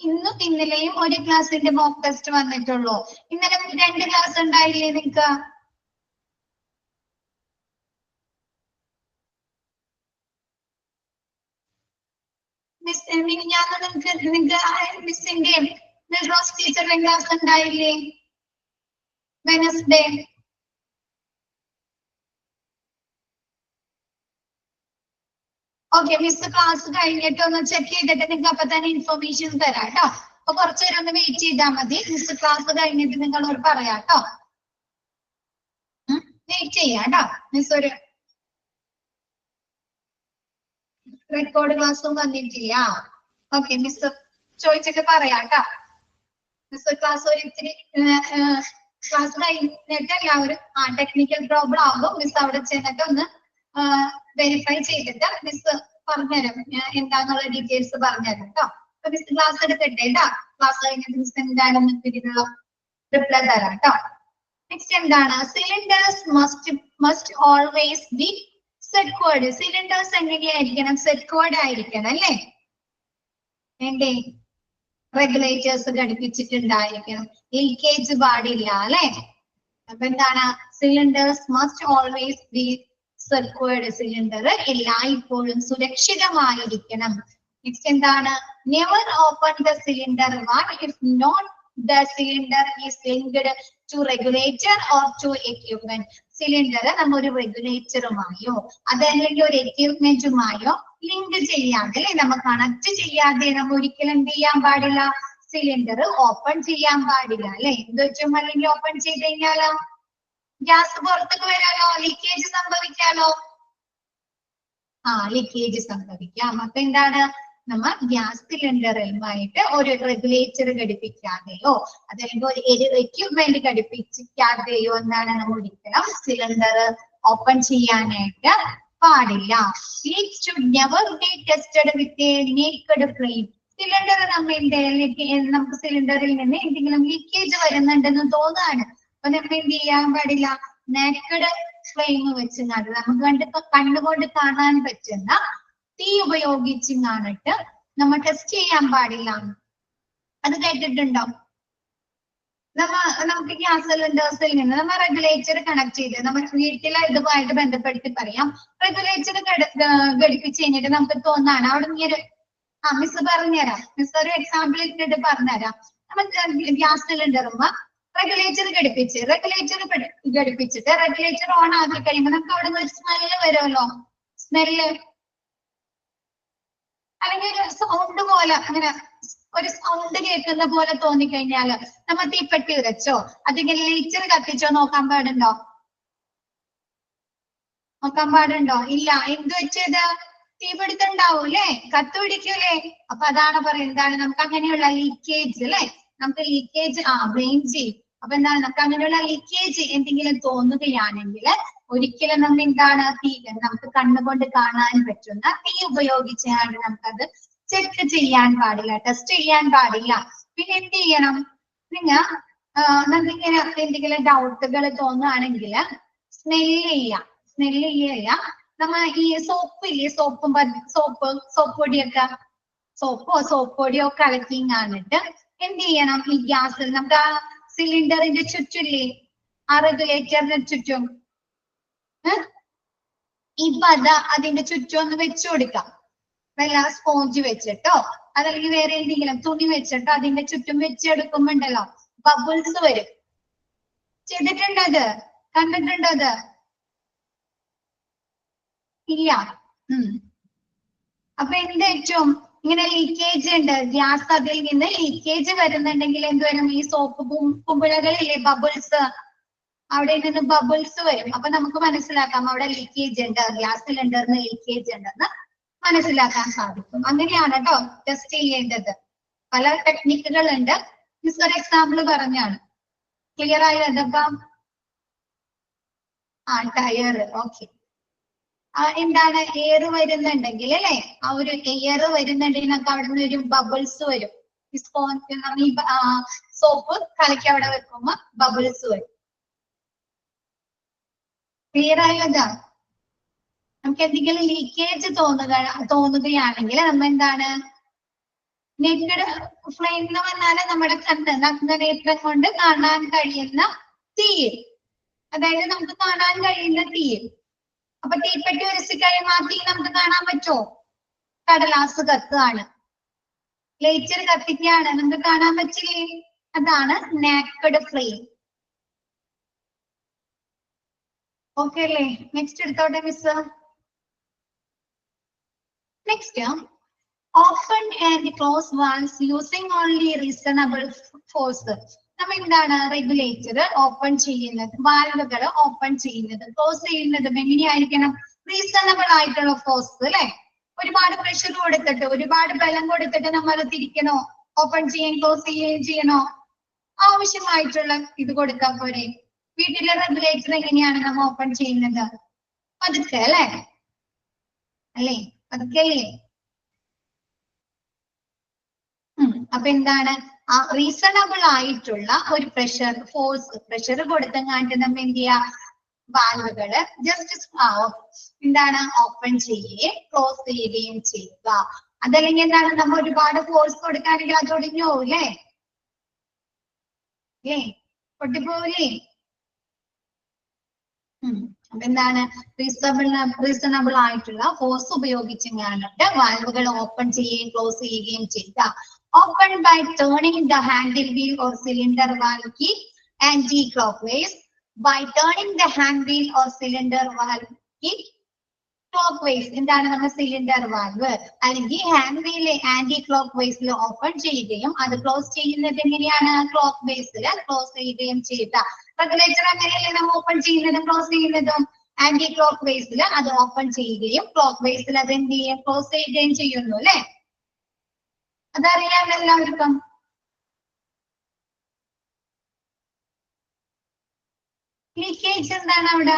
[SPEAKER 2] ഇന്നും ഇന്നലെയും ഒരു ക്ലാസ്സിന്റെ മോക്ക് ടെസ്റ്റ് വന്നിട്ടുള്ളൂ. ഇന്നലെ 2 ക്ലാസ് ഉണ്ടായില്ലേ നിങ്ങക്ക്? നിങ്ങൾക്ക് മിസ്സിന്റെയും റോസ് ടീച്ചറുടെ ക്ലാസ് ഉണ്ടായില്ലേ വെനസ്ഡേ? ഓക്കെ, മിസ് ക്ലാസ് കഴിഞ്ഞിട്ട് ഒന്ന് ചെക്ക് ചെയ്തിട്ട് നിങ്ങൾക്ക് അപ്പൊ തന്നെ ഇൻഫർമേഷൻ തരാം കേട്ടോ. അപ്പൊ കുറച്ചുനേരം ഒന്ന് വെയിറ്റ് ചെയ്താൽ മതി. മിസ് ക്ലാസ് കഴിഞ്ഞിട്ട് നിങ്ങളോട് പറയാം കേട്ടോ. വെയിറ്റ് ചെയ്യാം കേട്ടോ. മിസ് ഒരു റെക്കോർഡ് ക്ലാസ്സും വന്നിട്ടില്ല. ഓക്കെ, മിസ് ചോദിച്ചിട്ട് പറയാം കേട്ടോ. മിസ് ക്ലാസ് ഒരു ഇത്തിരി ക്ലാസ് കഴിഞ്ഞിട്ട് എല്ലാവരും ടെക്നിക്കൽ പ്രോബ്ലം ആകും. മിസ് അവിടെ ചെന്നിട്ട് ഒന്ന് വെരിഫൈ ചെയ്തിട്ട് മിസ് പറഞ്ഞുതരാം, എന്താന്നുള്ള ഡീറ്റെയിൽസ് പറഞ്ഞുതരാം കേട്ടോ. അപ്പൊ മിസ് ക്ലാസ് എടുക്കട്ടെ കേട്ടോ. ക്ലാസ് കഴിഞ്ഞിട്ട് മിസ് എന്താണെന്ന് ഇതിനുള്ള റിപ്ലൈ തരാം കേട്ടോ. നെക്സ്റ്റ് എന്താണ്? Cylinders must always be secured. Cylinders എങ്ങനെയായിരിക്കണം? സെക്വേർഡ് ആയിരിക്കണം അല്ലേ? വേണ്ടേ? റെഗുലേറ്റേഴ്സ് ഘടിപ്പിച്ചിട്ടുണ്ടായിരിക്കണം. ലീക്കേജ് പാടില്ല അല്ലെ? അപ്പൊ എന്താണ്? Cylinders must always be secured. Cylinder എല്ലായ്പ്പോഴും സുരക്ഷിതമായിരിക്കണം. നെക്സ്റ്റ് എന്താണ്? Never open the cylinder one if not the cylinder is linked to regulator or to equipment. Cylinder നമ്മൾ ഒരു റെഗുലേറ്ററുമായോ അതല്ലെങ്കിൽ ഒരു എക്യുപ്മെന്റുമായോ ലിങ്ക് ചെയ്യാതെ അല്ലെ, നമ്മൾ കണക്ട് ചെയ്യാതെ നമ്മൾ ഒരിക്കലും എന്ത് ചെയ്യാൻ പാടില്ല? സിലിണ്ടർ ഓപ്പൺ ചെയ്യാൻ പാടില്ല അല്ലെ. എന്ത് വെച്ചും അല്ലെങ്കിൽ ഓപ്പൺ ചെയ്ത് കഴിഞ്ഞാലോ ഗ്യാസ് പുറത്തേക്ക് വരാലോ, ലീക്കേജ് സംഭവിക്കാലോ. ലീക്കേജ് സംഭവിക്കാം. അപ്പൊ എന്താണ്? നമ്മൾ ഗ്യാസ് സിലിണ്ടറുമായിട്ട് ഒരു റെഗുലേറ്റർ ഘടിപ്പിക്കാതെയോ അതല്ലെങ്കിൽ ഒരു എക്യുപ്മെന്റ് ഘടിപ്പിക്കാതെയോ എന്താണ് നമ്മൾ ഒരിക്കലും സിലിണ്ടർ ഓപ്പൺ ചെയ്യാനായിട്ട് പാടില്ല. It should never be tested with a naked flame. Cylinder നമുക്ക് സിലിണ്ടറിൽ നിന്ന് എന്തെങ്കിലും ലീക്കേജ് വരുന്നുണ്ടെന്ന് തോന്നാണ്. അപ്പൊ നമ്മൾ എന്ത് ചെയ്യാൻ പാടില്ല? നേക്കഡ് ഫ്ലെയിം വെച്ച് നമുക്ക് കണ്ണുകൊണ്ട് കാണാൻ പറ്റുന്ന തീ ഉപയോഗിച്ച് കാണിട്ട് നമ്മൾ ടെസ്റ്റ് ചെയ്യാൻ പാടില്ല. അത് കേട്ടിട്ടുണ്ടോ? നമുക്ക് ഗ്യാസ് സിലിണ്ടേഴ്സിൽ നിന്ന് നമ്മൾ റെഗുലേറ്റർ കണക്ട് ചെയ്ത് നമ്മൾ വീട്ടിലെ ഇതുമായിട്ട് ബന്ധപ്പെടുത്തി പറയാം. റെഗുലേറ്റർ ഘടിപ്പിച്ച് കഴിഞ്ഞിട്ട് നമുക്ക് തോന്നാണ് അവിടെ നിന്ന് മിസ് പറഞ്ഞുതരാം. മിസ് ഒരു എക്സാമ്പിൾ ഇട്ടിട്ട് പറഞ്ഞുതരാം. നമ്മൾ ഗ്യാസ് സിലിണ്ടറുമ്പോ റെഗുലേറ്റർ ഘടിപ്പിച്ചിട്ട് റെഗുലേറ്റർ ഓൺ ആക്കി കഴിയുമ്പോൾ നമുക്ക് അവിടെ നിന്ന് ഒരു സ്മെല്ല് വരുമല്ലോ. സ്മെല്ല് അല്ലെങ്കിൽ ഒരു സൗണ്ട് പോലെ, അങ്ങനെ ഒരു സൗണ്ട് കേൾക്കുന്ന പോലെ തോന്നിക്കഴിഞ്ഞാല് നമ്മൾ തീപ്പെട്ടി ഉരച്ചോ അല്ലെങ്കിൽ ലൈറ്റർ കത്തിച്ചോ നോക്കാൻ പാടുണ്ടോ? ഇല്ല. എന്ത് വെച്ചത്? തീപിടുത്തുണ്ടാവും അല്ലെ, കത്ത് പിടിക്കൂലേ? അപ്പൊ അതാണ് പറയുന്നത്, എന്താണ് നമുക്ക് അങ്ങനെയുള്ള ലീക്കേജ് അല്ലെ, നമുക്ക് ലീക്കേജ് ബ്ലെയിം ചെയ്യും. അപ്പൊ എന്താണ്, നമുക്ക് അങ്ങനെയുള്ള ലീക്കേജ് എന്തെങ്കിലും തോന്നുകയാണെങ്കിൽ ഒരിക്കലും നമ്മൾ എന്താണ് നമുക്ക് കണ്ണുകൊണ്ട് കാണാൻ പറ്റുന്ന തീ ഉപയോഗിച്ചാണ് നമുക്കത് ചെക്ക് ചെയ്യാൻ പാടില്ല, ടെസ്റ്റ് ചെയ്യാൻ പാടില്ല. പിന്നെ എന്ത് ചെയ്യണം, നമുക്കിങ്ങനെ എന്തെങ്കിലും ഡൗട്ടുകൾ തോന്നുകയാണെങ്കിൽ സ്മെല്ല് ചെയ്യല്ല. നമ്മൾ ഈ സോപ്പില്ലേ, സോപ്പ് പൊടിയോ കലക്കി കാണിട്ട് എന്ത് ചെയ്യണം, ഈ ഗ്യാസിൽ നമുക്ക് ആ സിലിണ്ടറിന്റെ ചുറ്റില്ലേ, ആ റെഗുലേറ്ററിന്റെ ചുറ്റും ഈ പത അതിന്റെ ചുറ്റും ഒന്ന് വെച്ചു കൊടുക്കാം. വല്ല സ്പോഞ്ച് വെച്ചിട്ടോ അതല്ലെങ്കിൽ വേറെ എന്തെങ്കിലും തുണി വെച്ചിട്ടോ അതിന്റെ ചുറ്റും വെച്ചെടുക്കുമ്പോണ്ടല്ലോ ബബിൾസ് വരും. ചെയ്തിട്ടുണ്ടോ അത്? കണ്ടിട്ടുണ്ടോ അത്? ഇല്ല. അപ്പൊ ഏറ്റവും ഇങ്ങനെ ലീക്കേജ് ഉണ്ട്, ഗ്യാസ് അതിൽ നിന്ന് ലീക്കേജ് വരുന്നുണ്ടെങ്കിൽ എന്ത് വരും, ഈ സോപ്പ് കുമ്പിളകളില്ലേ ബബിൾസ്, അവിടെ നിന്ന് ബബിൾസ് വരും. അപ്പൊ നമുക്ക് മനസ്സിലാക്കാം അവിടെ ലീക്കേജ് ഉണ്ട്, ഗ്യാസ് സിലിണ്ടറിന് ലീക്കേജ് ഉണ്ടെന്ന് മനസ്സിലാക്കാൻ സാധിക്കും. അങ്ങനെയാണ് കേട്ടോ ടെസ്റ്റ് ചെയ്യേണ്ടത്. പല ടെക്നിക്കുകൾ ഉണ്ട്. മിസ് ഒരു എക്സാമ്പിൾ പറഞ്ഞാണ്. ക്ലിയർ ആയോ? അതപ്പം ടയർ. ഓക്കെ. എന്താണ്, എയർ വരുന്നുണ്ടെങ്കിൽ അല്ലെ, ആ ഒരു എയർ വരുന്നുണ്ടെങ്കിൽ നമുക്ക് അവിടെ നിന്ന് ഒരു ബബിൾസ് വരും. ഈ സ്പോഞ്ച് നമ്മൾ ഈ സോപ്പ് കലക്കി അവിടെ വെക്കുമ്പോ ബബിൾസ് വരും. ക്ലിയർ ആയോ? അതാ നമുക്ക് എന്തെങ്കിലും ലീക്കേജ് തോന്നുകയാണെങ്കിൽ നമ്മൾ എന്താണ്, നെക്കഡ് ഫ്ലെയിം എന്ന് പറഞ്ഞാല് നമ്മുടെ നഗ്നനേത്രം കൊണ്ട് കാണാൻ കഴിയുന്ന തീ, അതായത് നമുക്ക് കാണാൻ കഴിയുന്ന തീ. അപ്പൊ തീപ്പെട്ടി ഉരച്ച് കഴിയുമ്പോൾ ആ തീ നമുക്ക് കാണാൻ പറ്റുമോ? കടലാസ് കത്തുകയാണ്, ലൈറ്റർ കത്തിക്കുകയാണ്, നമുക്ക് കാണാൻ പറ്റില്ലേ? അതാണ് നാക്കഡ് ഫ്ലെയിം. ഓക്കെ അല്ലേ? നെക്സ്റ്റ് എടുത്തോട്ടെ miss. Next, open and close valves using only reasonable force. നമ്മൾ എന്താണ്, റെഗുലേറ്റർ ഓപ്പൺ ചെയ്യുന്നത്, വാൽവുകൾ ഓപ്പൺ ചെയ്യുന്നത്, ക്ലോസ് ചെയ്യുന്നതും എങ്ങനെയായിരിക്കണം? റീസണബിൾ ആയിട്ടുള്ള ഫോഴ്സ് അല്ലെ. ഒരുപാട് പ്രഷർ കൊടുത്തിട്ട്, ഒരുപാട് ബലം കൊടുത്തിട്ട് നമ്മൾ അത് തിരിക്കണോ, ഓപ്പൺ ചെയ്യാൻ ക്ലോസ് ചെയ്യുകയും ചെയ്യണോ? ആവശ്യമായിട്ടുള്ള ഇത് കൊടുക്കാൻ പോരെ. വീട്ടിലെ റെഗുലേറ്റർ എങ്ങനെയാണ് നമ്മൾ ഓപ്പൺ ചെയ്യുന്നത്? പതുക്കെ അല്ലെ, പതുക്കെ അല്ലേ? അപ്പൊ എന്താണ്, ആ റീസണബിൾ ആയിട്ടുള്ള ഒരു പ്രഷർ കൊടുത്തങ്ങാണ്ട് നമ്മൾ എന്ത് ചെയ്യാ, വാൽവുകള് ജസ്റ്റ് എന്താണ് ഓപ്പൺ ചെയ്യുകയും ക്ലോസ് ചെയ്യുകയും ചെയ്യുക. അതല്ലെങ്കിൽ എന്താണ്, നമ്മൾ ഒരുപാട് ഫോഴ്സ് കൊടുക്കുകയാണെങ്കിൽ അത് ഒടിഞ്ഞു പോകൂലേ, പൊട്ടിപ്പോകൂലേ? അപ്പൊ എന്താണ്, റീസണബിൾ ആയിട്ടുള്ള ഫോഴ്സ് ഉപയോഗിച്ചെങ്ങാണ്ട് വാൽവുകൾ ഓപ്പൺ ചെയ്യുകയും ക്ലോസ് ചെയ്യുകയും ചെയ്യുക. Open by turning the handle wheel or cylinder valve key anti-clockwise. By turning the hand wheel or cylinder valve key clockwise. എന്താണ്, നമ്മൾ സിലിണ്ടർ വാൽവ് അല്ലെങ്കിൽ ഹാൻഡ് വീൽ ആന്റി ക്ലോക്ക് വൈസിൽ open ചെയ്യുകയും അത് ക്ലോസ് ചെയ്യുന്നത് എങ്ങനെയാണ്, ക്ലോക്ക് വൈസിൽ ക്ലോസ് ചെയ്യുകയും ചെയ്യുക. റെഗുലേറ്റർ അങ്ങനെയല്ലേ നമ്മൾ ഓപ്പൺ ചെയ്യുന്നതും ക്ലോസ് ചെയ്യുന്നതും? ആന്റി ക്ലോക്ക് വൈസിൽ അത് ഓപ്പൺ ചെയ്യുകയും ക്ലോക്ക് വൈസിൽ അത് എന്ത് ചെയ്യും, ക്ലോസ് ചെയ്യുകയും ചെയ്യുന്നു അല്ലെ. അതറിയാമല്ലോ എല്ലാവർക്കും. ലീക്കേജ് എന്താണ് അവിടെ?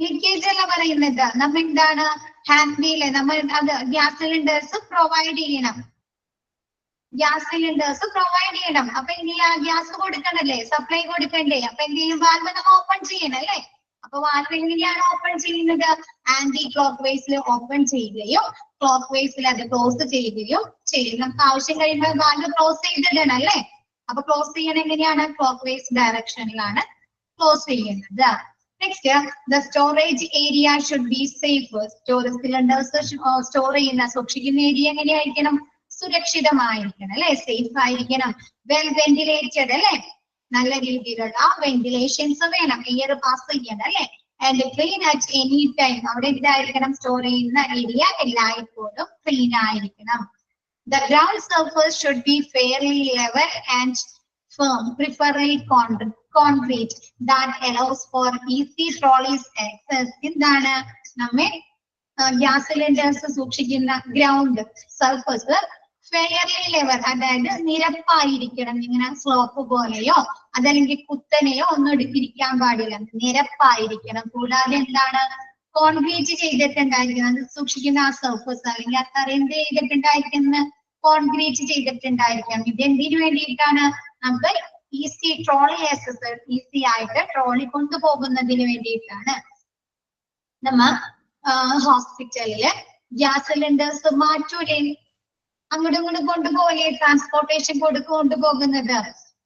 [SPEAKER 2] ലീക്കേജ് അല്ല പറയുന്നത്, നമ്മൾ എന്താണ്, ഹാൻഡ് വീല് നമ്മൾ അത് ഗ്യാസ് സിലിണ്ടേഴ്സ് പ്രൊവൈഡ് ചെയ്യണം. അപ്പൊ എന്ത് ചെയ്യാ, ഗ്യാസ് കൊടുക്കണല്ലേ, സപ്ലൈ കൊടുക്കണ്ടേ? അപ്പൊ എന്ത് ചെയ്യും, വാൽവ് നമ്മൾ ഓപ്പൺ ചെയ്യണം അല്ലേ. അപ്പൊ വാൽവ് എങ്ങനെയാണ് ഓപ്പൺ ചെയ്യുന്നത്? ആന്റി ക്ലോക്ക് വൈസിൽ ഓപ്പൺ ചെയ്യുകയും ക്ലോക്ക് വൈസിൽ അത് ക്ലോസ് ചെയ്യുകയും ചെയ്യും. നമുക്ക് ആവശ്യം കഴിയുമ്പോൾ വാൽവ് ക്ലോസ് ചെയ്തിടണം അല്ലേ. അപ്പൊ ക്ലോസ് ചെയ്യണം എങ്ങനെയാണ്, ക്ലോക്ക് വൈസ് ഡയറക്ഷനിലാണ് ക്ലോസ് ചെയ്യുന്നത്. Next, the storage area should be safe. Storage cylinders store ചെയ്യുന്ന സൂക്ഷിക്കുന്ന ഏരിയ എങ്ങനെയായിരിക്കണം? സുരക്ഷിതമായിരിക്കണം അല്ലെ, സേഫ് ആയിരിക്കണം, വെൽ വെന്റിലേറ്റഡ് അല്ലെ, നല്ല രീതിയിലുള്ള വെന്റിലേഷൻസ് വേണം, എയർ പാസ് ചെയ്യണം അല്ലെ, and clean at any time. അവിടെ എന്തായിരിക്കണം? സ്റ്റോർ ചെയ്യുന്ന ഏരിയ എല്ലായ്പ്പോഴും ക്ലീൻ ആയിരിക്കണം. The ground surface should be fairly level and firm, preferably concrete, that allows for easy trolleys access. എന്താണ് നമ്മെ ഗ്യാസ് സിലിണ്ടേഴ്സ് സൂക്ഷിക്കുന്ന ഗ്രൗണ്ട് സർഫസ് ഫെയർലി ലെവൽ, അതായത് നിരപ്പായിരിക്കണം. ഇങ്ങനെ സ്ലോപ്പ് പോലെയോ അതല്ലെങ്കിൽ കുത്തനെയോ ഒന്നും എടുത്തിരിക്കാൻ പാടില്ല, നിരപ്പായിരിക്കണം. കൂടാതെ എന്താണ്? കോൺക്രീറ്റ് ചെയ്തിട്ടുണ്ടായിരിക്കണം. അത് സൂക്ഷിക്കുന്ന ആ സർഫസ് അല്ലെങ്കിൽ ആ തറ എന്ത് ചെയ്തിട്ടുണ്ടായിരിക്കുന്നത്? കോൺക്രീറ്റ് ചെയ്തിട്ടുണ്ടായിരിക്കണം. ഇത് എന്തിനു വേണ്ടിയിട്ടാണ്? നമുക്ക് ഈസി ട്രോളി ആക്സസ്, ഈസി ആയിട്ട് ട്രോളി കൊണ്ടുപോകുന്നതിന് വേണ്ടിയിട്ടാണ്. നമ്മ ഹോസ്പിറ്റലില് ഗ്യാസ് സിലിണ്ടേഴ്സ് മാറ്റൂലേ, അങ്ങോട്ടും ഇങ്ങോട്ടും കൊണ്ടുപോലെ ട്രാൻസ്പോർട്ടേഷൻ കൊണ്ടുപോകുന്നത്,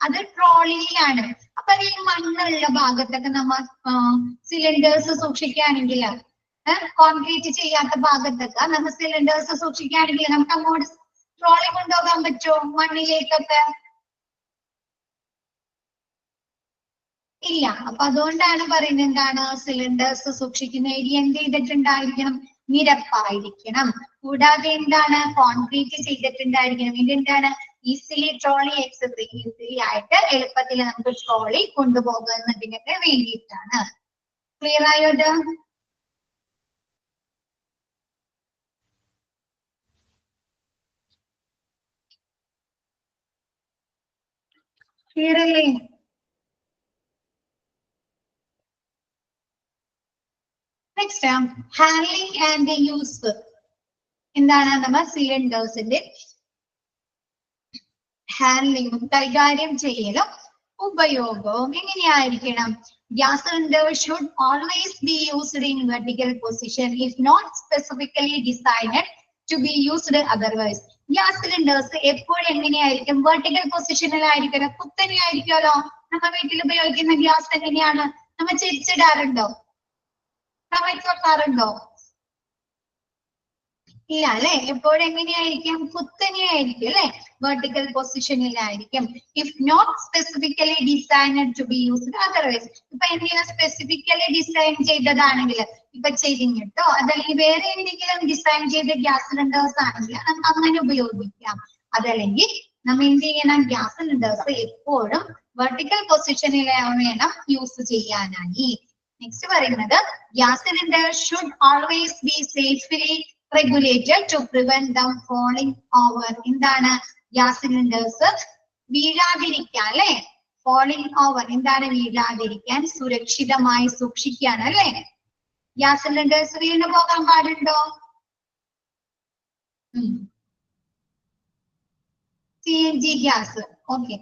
[SPEAKER 2] അത് ട്രോളിയിലാണ്. അപ്പൊ ഈ മണ്ണുള്ള ഭാഗത്തൊക്കെ നമ്മ സിലിണ്ടേഴ്സ് സൂക്ഷിക്കുകയാണെങ്കിൽ, കോൺക്രീറ്റ് ചെയ്യാത്ത ഭാഗത്തൊക്കെ നമ്മ സിലിണ്ടേഴ്സ് സൂക്ഷിക്കുകയാണെങ്കിൽ നമുക്ക് അങ്ങോട്ട് ട്രോളി കൊണ്ടുപോകാൻ പറ്റുമോ? മണ്ണിലേക്കൊക്കെ ഇല്ല. അപ്പൊ അതുകൊണ്ടാണ് പറയുന്നത് എന്താണ്? സിലിണ്ടേഴ്സ് സൂക്ഷിക്കുന്ന ഏരിയ എന്ത് ചെയ്തിട്ടുണ്ടായിരിക്കണം? നിരപ്പായിരിക്കണം. കൂടാതെ എന്താണ്? കോൺക്രീറ്റ് ചെയ്തിട്ടുണ്ടായിരിക്കണം. ഇതെന്താണ്? ഈസിലി ട്രോളി ആക്സസ്, ഈസിലി ആയിട്ട് എളുപ്പത്തിൽ നമുക്ക് ട്രോളി കൊണ്ടുപോകുന്നതിനൊക്കെ വേണ്ടിയിട്ടാണ്. ക്ലിയർ ആയോ? ക്ലിയർ അല്ലേ? Next, handling and use. എന്താണ്? നമ്മൾ സിലിണ്ടേഴ്സിന്റെ ഹാൻഡ്ലിംഗും കൈകാര്യം ചെയ്യലും ഉപയോഗവും എങ്ങനെയായിരിക്കണം? Gas cylinder should always be used in vertical position if not specifically designed to be used otherwise. Gas cylinders എപ്പോഴും എങ്ങനെയായിരിക്കും? വെർട്ടിക്കൽ പൊസിഷനിലായിരിക്കണം, കുത്തനെ ആയിരിക്കുമല്ലോ. നമ്മ വീട്ടിൽ ഉപയോഗിക്കുന്ന ഗ്യാസ് എങ്ങനെയാണ്? നമ്മ ചിരിച്ചിടാറുണ്ടോ? വെക്കാറുണ്ടോ? ഇല്ല അല്ലെ. എപ്പോഴും എങ്ങനെയായിരിക്കും? കുത്തനെയായിരിക്കും അല്ലെ, വെർട്ടിക്കൽ പൊസിഷനിലായിരിക്കും. If not specifically designed to be used otherwise. ഇപ്പൊ എന്തെങ്കിലും സ്പെസിഫിക്കലി ഡിസൈൻ ചെയ്തതാണെങ്കിൽ, ഇപ്പൊ ചെരിഞ്ഞിട്ടോ അതല്ലെങ്കിൽ വേറെ എന്തെങ്കിലും ഡിസൈൻ ചെയ്ത ഗ്യാസ് സിലിണ്ടേഴ്സ് ആണെങ്കിൽ നമുക്ക് അങ്ങനെ ഉപയോഗിക്കാം. അതല്ലെങ്കിൽ നമ്മൾ എന്ത് ചെയ്യണം? ഗ്യാസ് സിലിണ്ടേഴ്സ് എപ്പോഴും വെർട്ടിക്കൽ പൊസിഷനിൽ വേണം യൂസ് ചെയ്യാനായി. നെക്സ്റ്റ് പറയുന്നത്, gas cylinder should always B safely regulated to prevent them falling over. എന്താണ്? ഗ്യാസ് സിലിണ്ടേഴ്സ് വീഴാതിരിക്കാൻ അല്ലെ, falling over എന്താണ്? വീഴാതിരിക്കാൻ സുരക്ഷിതമായി സൂക്ഷിക്കാൻ അല്ലെ. ഗ്യാസ് സിലിണ്ടേഴ്സ് വീണു പോകാൻ പാടുണ്ടോ? CNG gas, okay.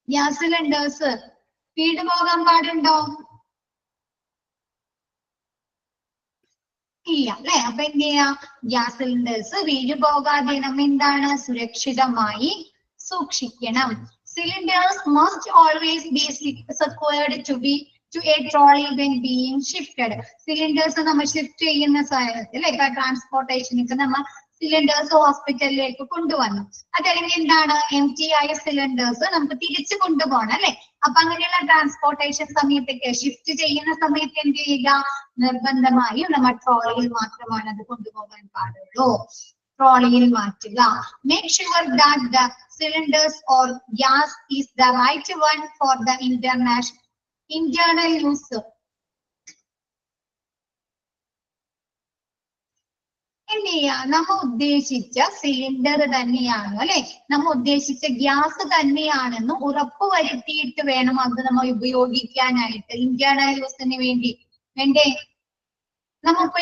[SPEAKER 2] Gas cylinders വീണു പോകാൻ പാടുണ്ടോ? ഇല്ല അല്ലെ. അപ്പൊ എന്ത് ചെയ്യാ? ഗ്യാസ് സിലിണ്ടേഴ്സ് വീഴു പോകാതെ നമ്മ എന്താണ്? സുരക്ഷിതമായി സൂക്ഷിക്കണം. Cylinders must always B secured to a trolley when being shifted. Cylinders നമ്മൾ ഷിഫ്റ്റ് ചെയ്യുന്ന സാഹചര്യത്തിൽ ട്രാൻസ്പോർട്ടേഷനൊക്കെ നമ്മ സിലിണ്ടേഴ്സ് ഹോസ്പിറ്റലിലേക്ക് കൊണ്ടുവന്നു. അതല്ലെങ്കിൽ എന്താണ്? empty ആയ സിലിണ്ടേഴ്സ് നമുക്ക് തിരിച്ചു കൊണ്ടുപോകണം അല്ലെ. അപ്പൊ അങ്ങനെയുള്ള ട്രാൻസ്പോർട്ടേഷൻ സമയത്തൊക്കെ ഷിഫ്റ്റ് ചെയ്യുന്ന സമയത്ത് എന്ത് ചെയ്യുക? നിർബന്ധമായും നമ്മൾ ട്രോളിയിൽ മാത്രമാണ് അത് കൊണ്ടുപോകാൻ പാടുള്ളൂ. ട്രോളിയിൽ മാറ്റുക. Make sure that the cylinders or gas is the right one for the internal use. എന്ത് ചെയ്യാ? നമ്മ ഉദ്ദേശിച്ച സിലിണ്ടർ തന്നെയാണ് അല്ലെ, നമ്മ ഉദ്ദേശിച്ച ഗ്യാസ് തന്നെയാണെന്ന് ഉറപ്പ് വരുത്തിയിട്ട് വേണം അത് നമ്മൾ ഉപയോഗിക്കാനായിട്ട്. ഇന്റേണൽ യൂസിന് വേണ്ടേ? നമുക്ക്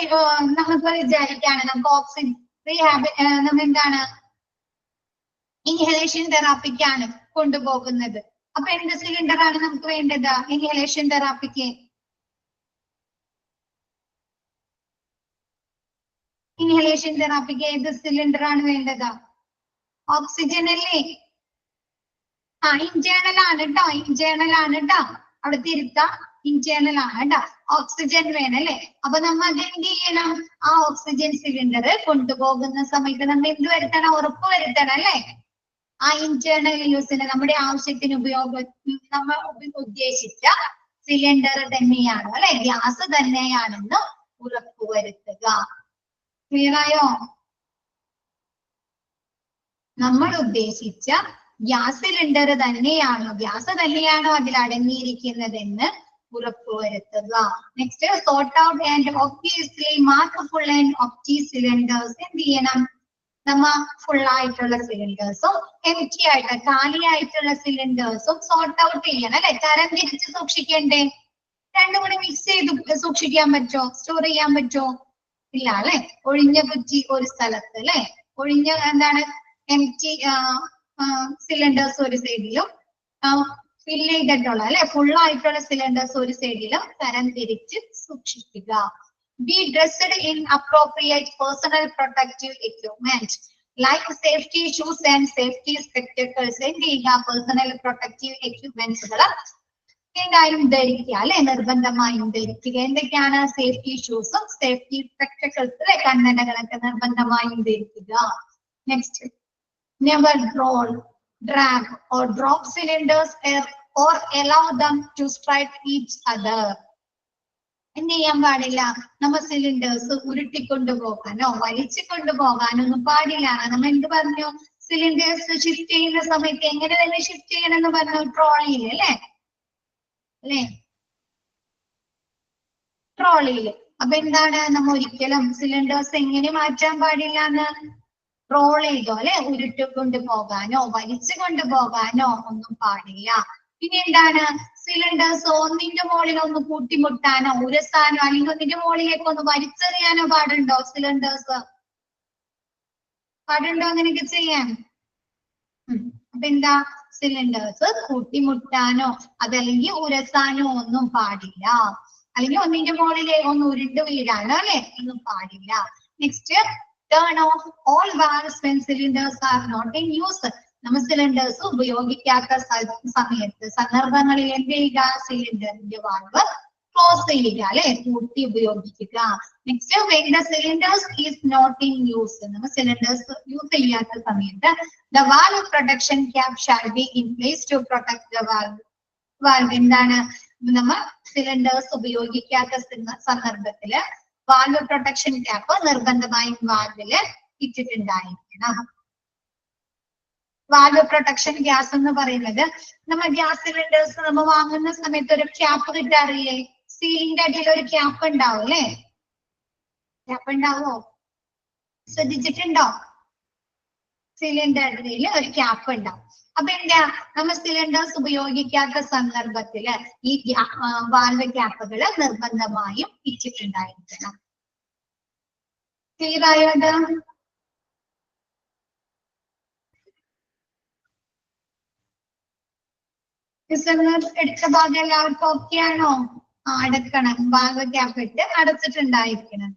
[SPEAKER 2] വിചാരിക്കാണ് നമുക്ക് ഓക്സിജൻ നമ്മ എന്താണ്? ഇൻഹലേഷൻ തെറാപ്പിക്കാണ് കൊണ്ടുപോകുന്നത്. അപ്പൊ എന്ത് സിലിണ്ടർ ആണ് നമുക്ക് വേണ്ടത്? ഇൻഹലേഷൻ തെറാപ്പിക്ക് ഏത് സിലിണ്ടർ ആണ് വേണ്ടത്? ഓക്സിജൻ അല്ലേ? ഇന്റേണൽ ആണ് കേട്ടോ, ഇന്റേണൽ ആണ് കേട്ടോ. അവിടെ തിരുത്ത ഇന്റേണൽ ആണ് കേട്ടോ. ഓക്സിജൻ വേണം അല്ലെ. അപ്പൊ നമ്മൾ അതെന്ത് ചെയ്യണം? ആ ഓക്സിജൻ സിലിണ്ടർ കൊണ്ടുപോകുന്ന സമയത്ത് നമ്മൾ എന്ത് വരുത്തണം? ഉറപ്പ് വരുത്തണം അല്ലെ. ആ ഇന്റേണൽ യൂസിന് നമ്മുടെ ആവശ്യത്തിന് നമ്മൾ ഉദ്ദേശിച്ച സിലിണ്ടർ തന്നെയാണ് അല്ലെ, ഗ്യാസ് തന്നെയാണെന്ന് ഉറപ്പുവരുത്തുക. ക്ലിയർ ആയോ? നമ്മൾ ഉദ്ദേശിച്ച ഗ്യാസ് സിലിണ്ടർ ഗ്യാസ് തന്നെയാണോ അതിൽ അടങ്ങിയിരിക്കുന്നതെന്ന് ഉറപ്പുവരുത്തുക. Next, sort out and obviously mark full and empty cylinders. എന്ത് ചെയ്യണം? നമ്മ ഫുൾ ആയിട്ടുള്ള സിലിണ്ടേഴ്സും എംറ്റി ആയിട്ട് കാലിയായിട്ടുള്ള സിലിണ്ടേഴ്സും സോർട്ട് ഔട്ട് ചെയ്യണം അല്ലെ. തരം തിരിച്ച് സൂക്ഷിക്കണ്ടേ? രണ്ടും കൂടി മിക്സ് ചെയ്ത് സൂക്ഷിക്കാൻ പറ്റോ? സ്റ്റോർ ചെയ്യാൻ പറ്റോ? ഇല്ല അല്ലെ. ഒഴിഞ്ഞ കുറ്റി ഒരു സ്ഥലത്ത് അല്ലെ, ഒഴിഞ്ഞ എന്താണ് എംറ്റി സിലിണ്ടേഴ്സ് ഒരു സൈഡിലും ഫില്ല് ചെയ്തിട്ടുള്ള അല്ലെ ഫുൾ ആയിട്ടുള്ള സിലിണ്ടേഴ്സ് ഒരു സൈഡിലും തരം തിരിച്ച് സൂക്ഷിക്കുക. Be dressed in appropriate personal protective equipment like safety shoes and safety spectacles. എന്ത് ചെയ്യുക? പേഴ്സണൽ പ്രൊട്ടക്റ്റീവ് എക്യുപ്മെന്റ്സുകൾ എന്തായാലും ധരിക്കുക അല്ലെ, നിർബന്ധമായും ധരിക്കുക. എന്തൊക്കെയാണ്? സേഫ്റ്റി ഷൂസും സേഫ്റ്റി സ്പെക്ടക്കിൾസ് അല്ലെ, കണ്ണടകളൊക്കെ നിർബന്ധമായും ധരിക്കുക. Next, never roll, drag or drop cylinders or allow them to strike each other. എന്ത് ചെയ്യാൻ പാടില്ല? നമ്മ സിലിണ്ടേഴ്സ് ഉരുട്ടിക്കൊണ്ടുപോകാനോ വലിച്ചു കൊണ്ടുപോകാനോ ഒന്നും പാടില്ല. നമ്മ എന്ത് പറഞ്ഞു? സിലിണ്ടേഴ്സ് ഷിഫ്റ്റ് ചെയ്യുന്ന സമയത്ത് എങ്ങനെ തന്നെ ഷിഫ്റ്റ് ചെയ്യണം എന്ന് പറഞ്ഞു, ട്രോളിയിൽ അല്ലെ ട്രോളിയിൽ. അപ്പൊ എന്താണ്? നമ്മ ഒരിക്കലും സിലിണ്ടേഴ്സ് എങ്ങനെ മാറ്റാൻ പാടില്ല എന്ന് റോൾ ചെയ്തോ അല്ലെ, ഉരുട്ടിക്കൊണ്ട് പോകാനോ വലിച്ചു കൊണ്ടുപോകാനോ ഒന്നും പാടില്ല. പിന്നെ എന്താണ്? സിലിണ്ടേഴ്സ് ഒന്നിന്റെ മുകളിൽ ഒന്ന് കൂട്ടിമുട്ടാനോ ഉരസാനോ അല്ലെങ്കിൽ ഒന്നിന്റെ മുകളിലേക്ക് ഒന്ന് വലിച്ചെറിയാനോ പാടുണ്ടോ? സിലിണ്ടേഴ്സ് പാടുണ്ടോ അങ്ങനെയൊക്കെ ചെയ്യാൻ? അപ്പൊ എന്താ? സിലിണ്ടേഴ്സ് കൂട്ടിമുട്ടാനോ അതല്ലെങ്കിൽ ഉരസാനോ ഒന്നും പാടില്ല. അല്ലെങ്കിൽ ഒന്നിന്റെ മുകളിലെ ഒന്ന് ഉരുണ്ട് വീഴാനോ അല്ലെ ഒന്നും പാടില്ല. Next, turn off all valves when cylinders are not in use. നമ്മൾ സിലിണ്ടേഴ്സ് ഉപയോഗിക്കാത്ത സമയത്ത് സന്ദർഭങ്ങളിൽ എന്ത് ചെയ്യുക? സിലിണ്ടറിന്റെ വാൽവ് ക്ലോസ് ചെയ്യുക അല്ലെ, കൂട്ടി ഉപയോഗിക്കുക. Next, when the cylinders is not in use, നമ്മൾ സിലിണ്ടേഴ്സ് യൂസ് ചെയ്യാത്ത സമയത്ത് the valve protection cap shall be in place to protect the valve. എന്താണ്? നമ്മൾ സിലിണ്ടേഴ്സ് ഉപയോഗിക്കാത്ത സന്ദർഭത്തില് വാൽവ് പ്രൊട്ടക്ഷൻ ക്യാപ്പ് നിർബന്ധമായും വാൽവില് ഇട്ടിട്ടുണ്ടായിരിക്കണം. വാൽവ് പ്രൊട്ടക്ഷൻ ഗ്യാസ് എന്ന് പറയുന്നത് നമ്മൾ ഗ്യാസ് സിലിണ്ടേഴ്സ് നമ്മൾ വാങ്ങുന്ന സമയത്ത് ഒരു ക്യാപ്പ് കിട്ടാറില്ലേ? സീലിംഗിന്റെ അടിയിൽ ഒരു ക്യാപ്പ് ഉണ്ടാവും അല്ലെ. ക്യാപ്പ് ഉണ്ടാവോ? ശ്രദ്ധിച്ചിട്ടുണ്ടോ? സിലിണ്ടറിന്റെ അടിയിൽ ഒരു ക്യാപ്പ് ഉണ്ടാവും. അപ്പൊ എന്താ? നമ്മൾ സിലിണ്ടേഴ്സ് ഉപയോഗിക്കാത്ത സന്ദർഭത്തില് ഈ വാൽവ് ക്യാപ്പുകൾ നിർബന്ധമായും ഇട്ടിട്ടുണ്ടായിരിക്കണം. ക്ലിയർ ആയോണ്ട്? എടുത്ത ഭാഗം എല്ലാവർക്കും ഓക്കെ ആണോ? അടക്കണം. വാൽവ് ക്യാപ്പ് ഇട്ട് അടച്ചിട്ടുണ്ടായിരിക്കണം.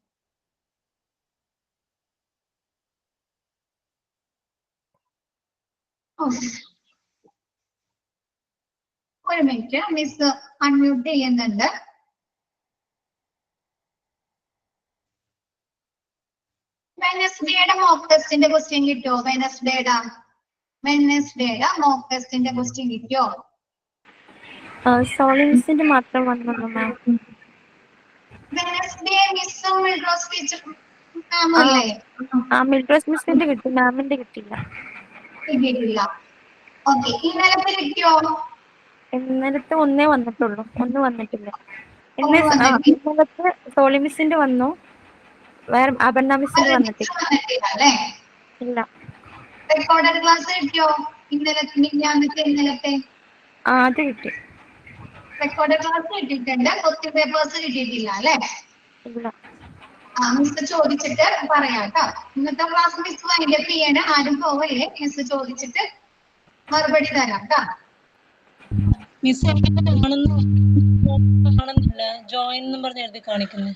[SPEAKER 2] ഒരു മിനിറ്റ്, മിസ് അൺമ്യൂട്ട് ചെയ്യുന്നുണ്ട്. വെനസ്ഡേയുടെ മോക്ക് ടെസ്റ്റിന്റെ ക്വസ്റ്റ്യൻ കിട്ടുമോ? വെനസ്ഡേയുടെ മോക്ക് ടെസ്റ്റിന്റെ ക്വസ്റ്റ്യൻ കിട്ടിയോ?
[SPEAKER 7] സോളിൻസിന്റെ മാത്രം വന്നു മാം.
[SPEAKER 2] വെനസ്ഡേ മിസ്സും മിൽറോസ് ടീച്ചറും മാമല്ലേ?
[SPEAKER 7] മിൽറോസ് മിസ്സിന്റെ കിട്ടി, മാമിന്റെ കിട്ടിയില്ല.
[SPEAKER 2] കിട്ടിയിട്ടില്ല. ഓക്കെ, ഇന്നലത്തെ കിട്ടിയോ?
[SPEAKER 7] ഇന്നലത്തെ ഒന്നേ വന്നിട്ടുള്ളൂ, ഒന്ന് വന്നിട്ടില്ല. ഇന്നലത്തെ സോളി മിസ്സിന്റെ വന്നു, വേറെ അപർണ മിസ്സിന്റെ വന്നിട്ടില്ല. ഇല്ല.
[SPEAKER 2] റെക്കോർഡഡ് ക്ലാസ് കിട്ടിയോ? ഇന്നലത്തെ
[SPEAKER 7] അത് കിട്ടി.
[SPEAKER 2] റെക്കോർഡഡ് ക്ലാസ് കിട്ടിയിട്ടുണ്ട്, ക്വസ്റ്റ്യൻ പേപ്പേഴ്സ് കിട്ടിയിട്ടില്ല അല്ലെ?
[SPEAKER 7] ഇല്ല.
[SPEAKER 2] മിസ് ചോദിച്ചിട്ട് പറയാം കേട്ടോ. ഇന്നത്തെ ക്ലാസ് മിസ് വൈൻഡപ്പ് ചെയ്യണ, ആരും പോവല്ലേ. മിസ് ചോദിച്ചിട്ട് മറുപടി തരാം കേട്ടോ.
[SPEAKER 4] മിസ് കാണുന്നില്ല, ജോയിൻ എന്നും പറഞ്ഞ് എഴുതി കാണിക്കുന്നത്.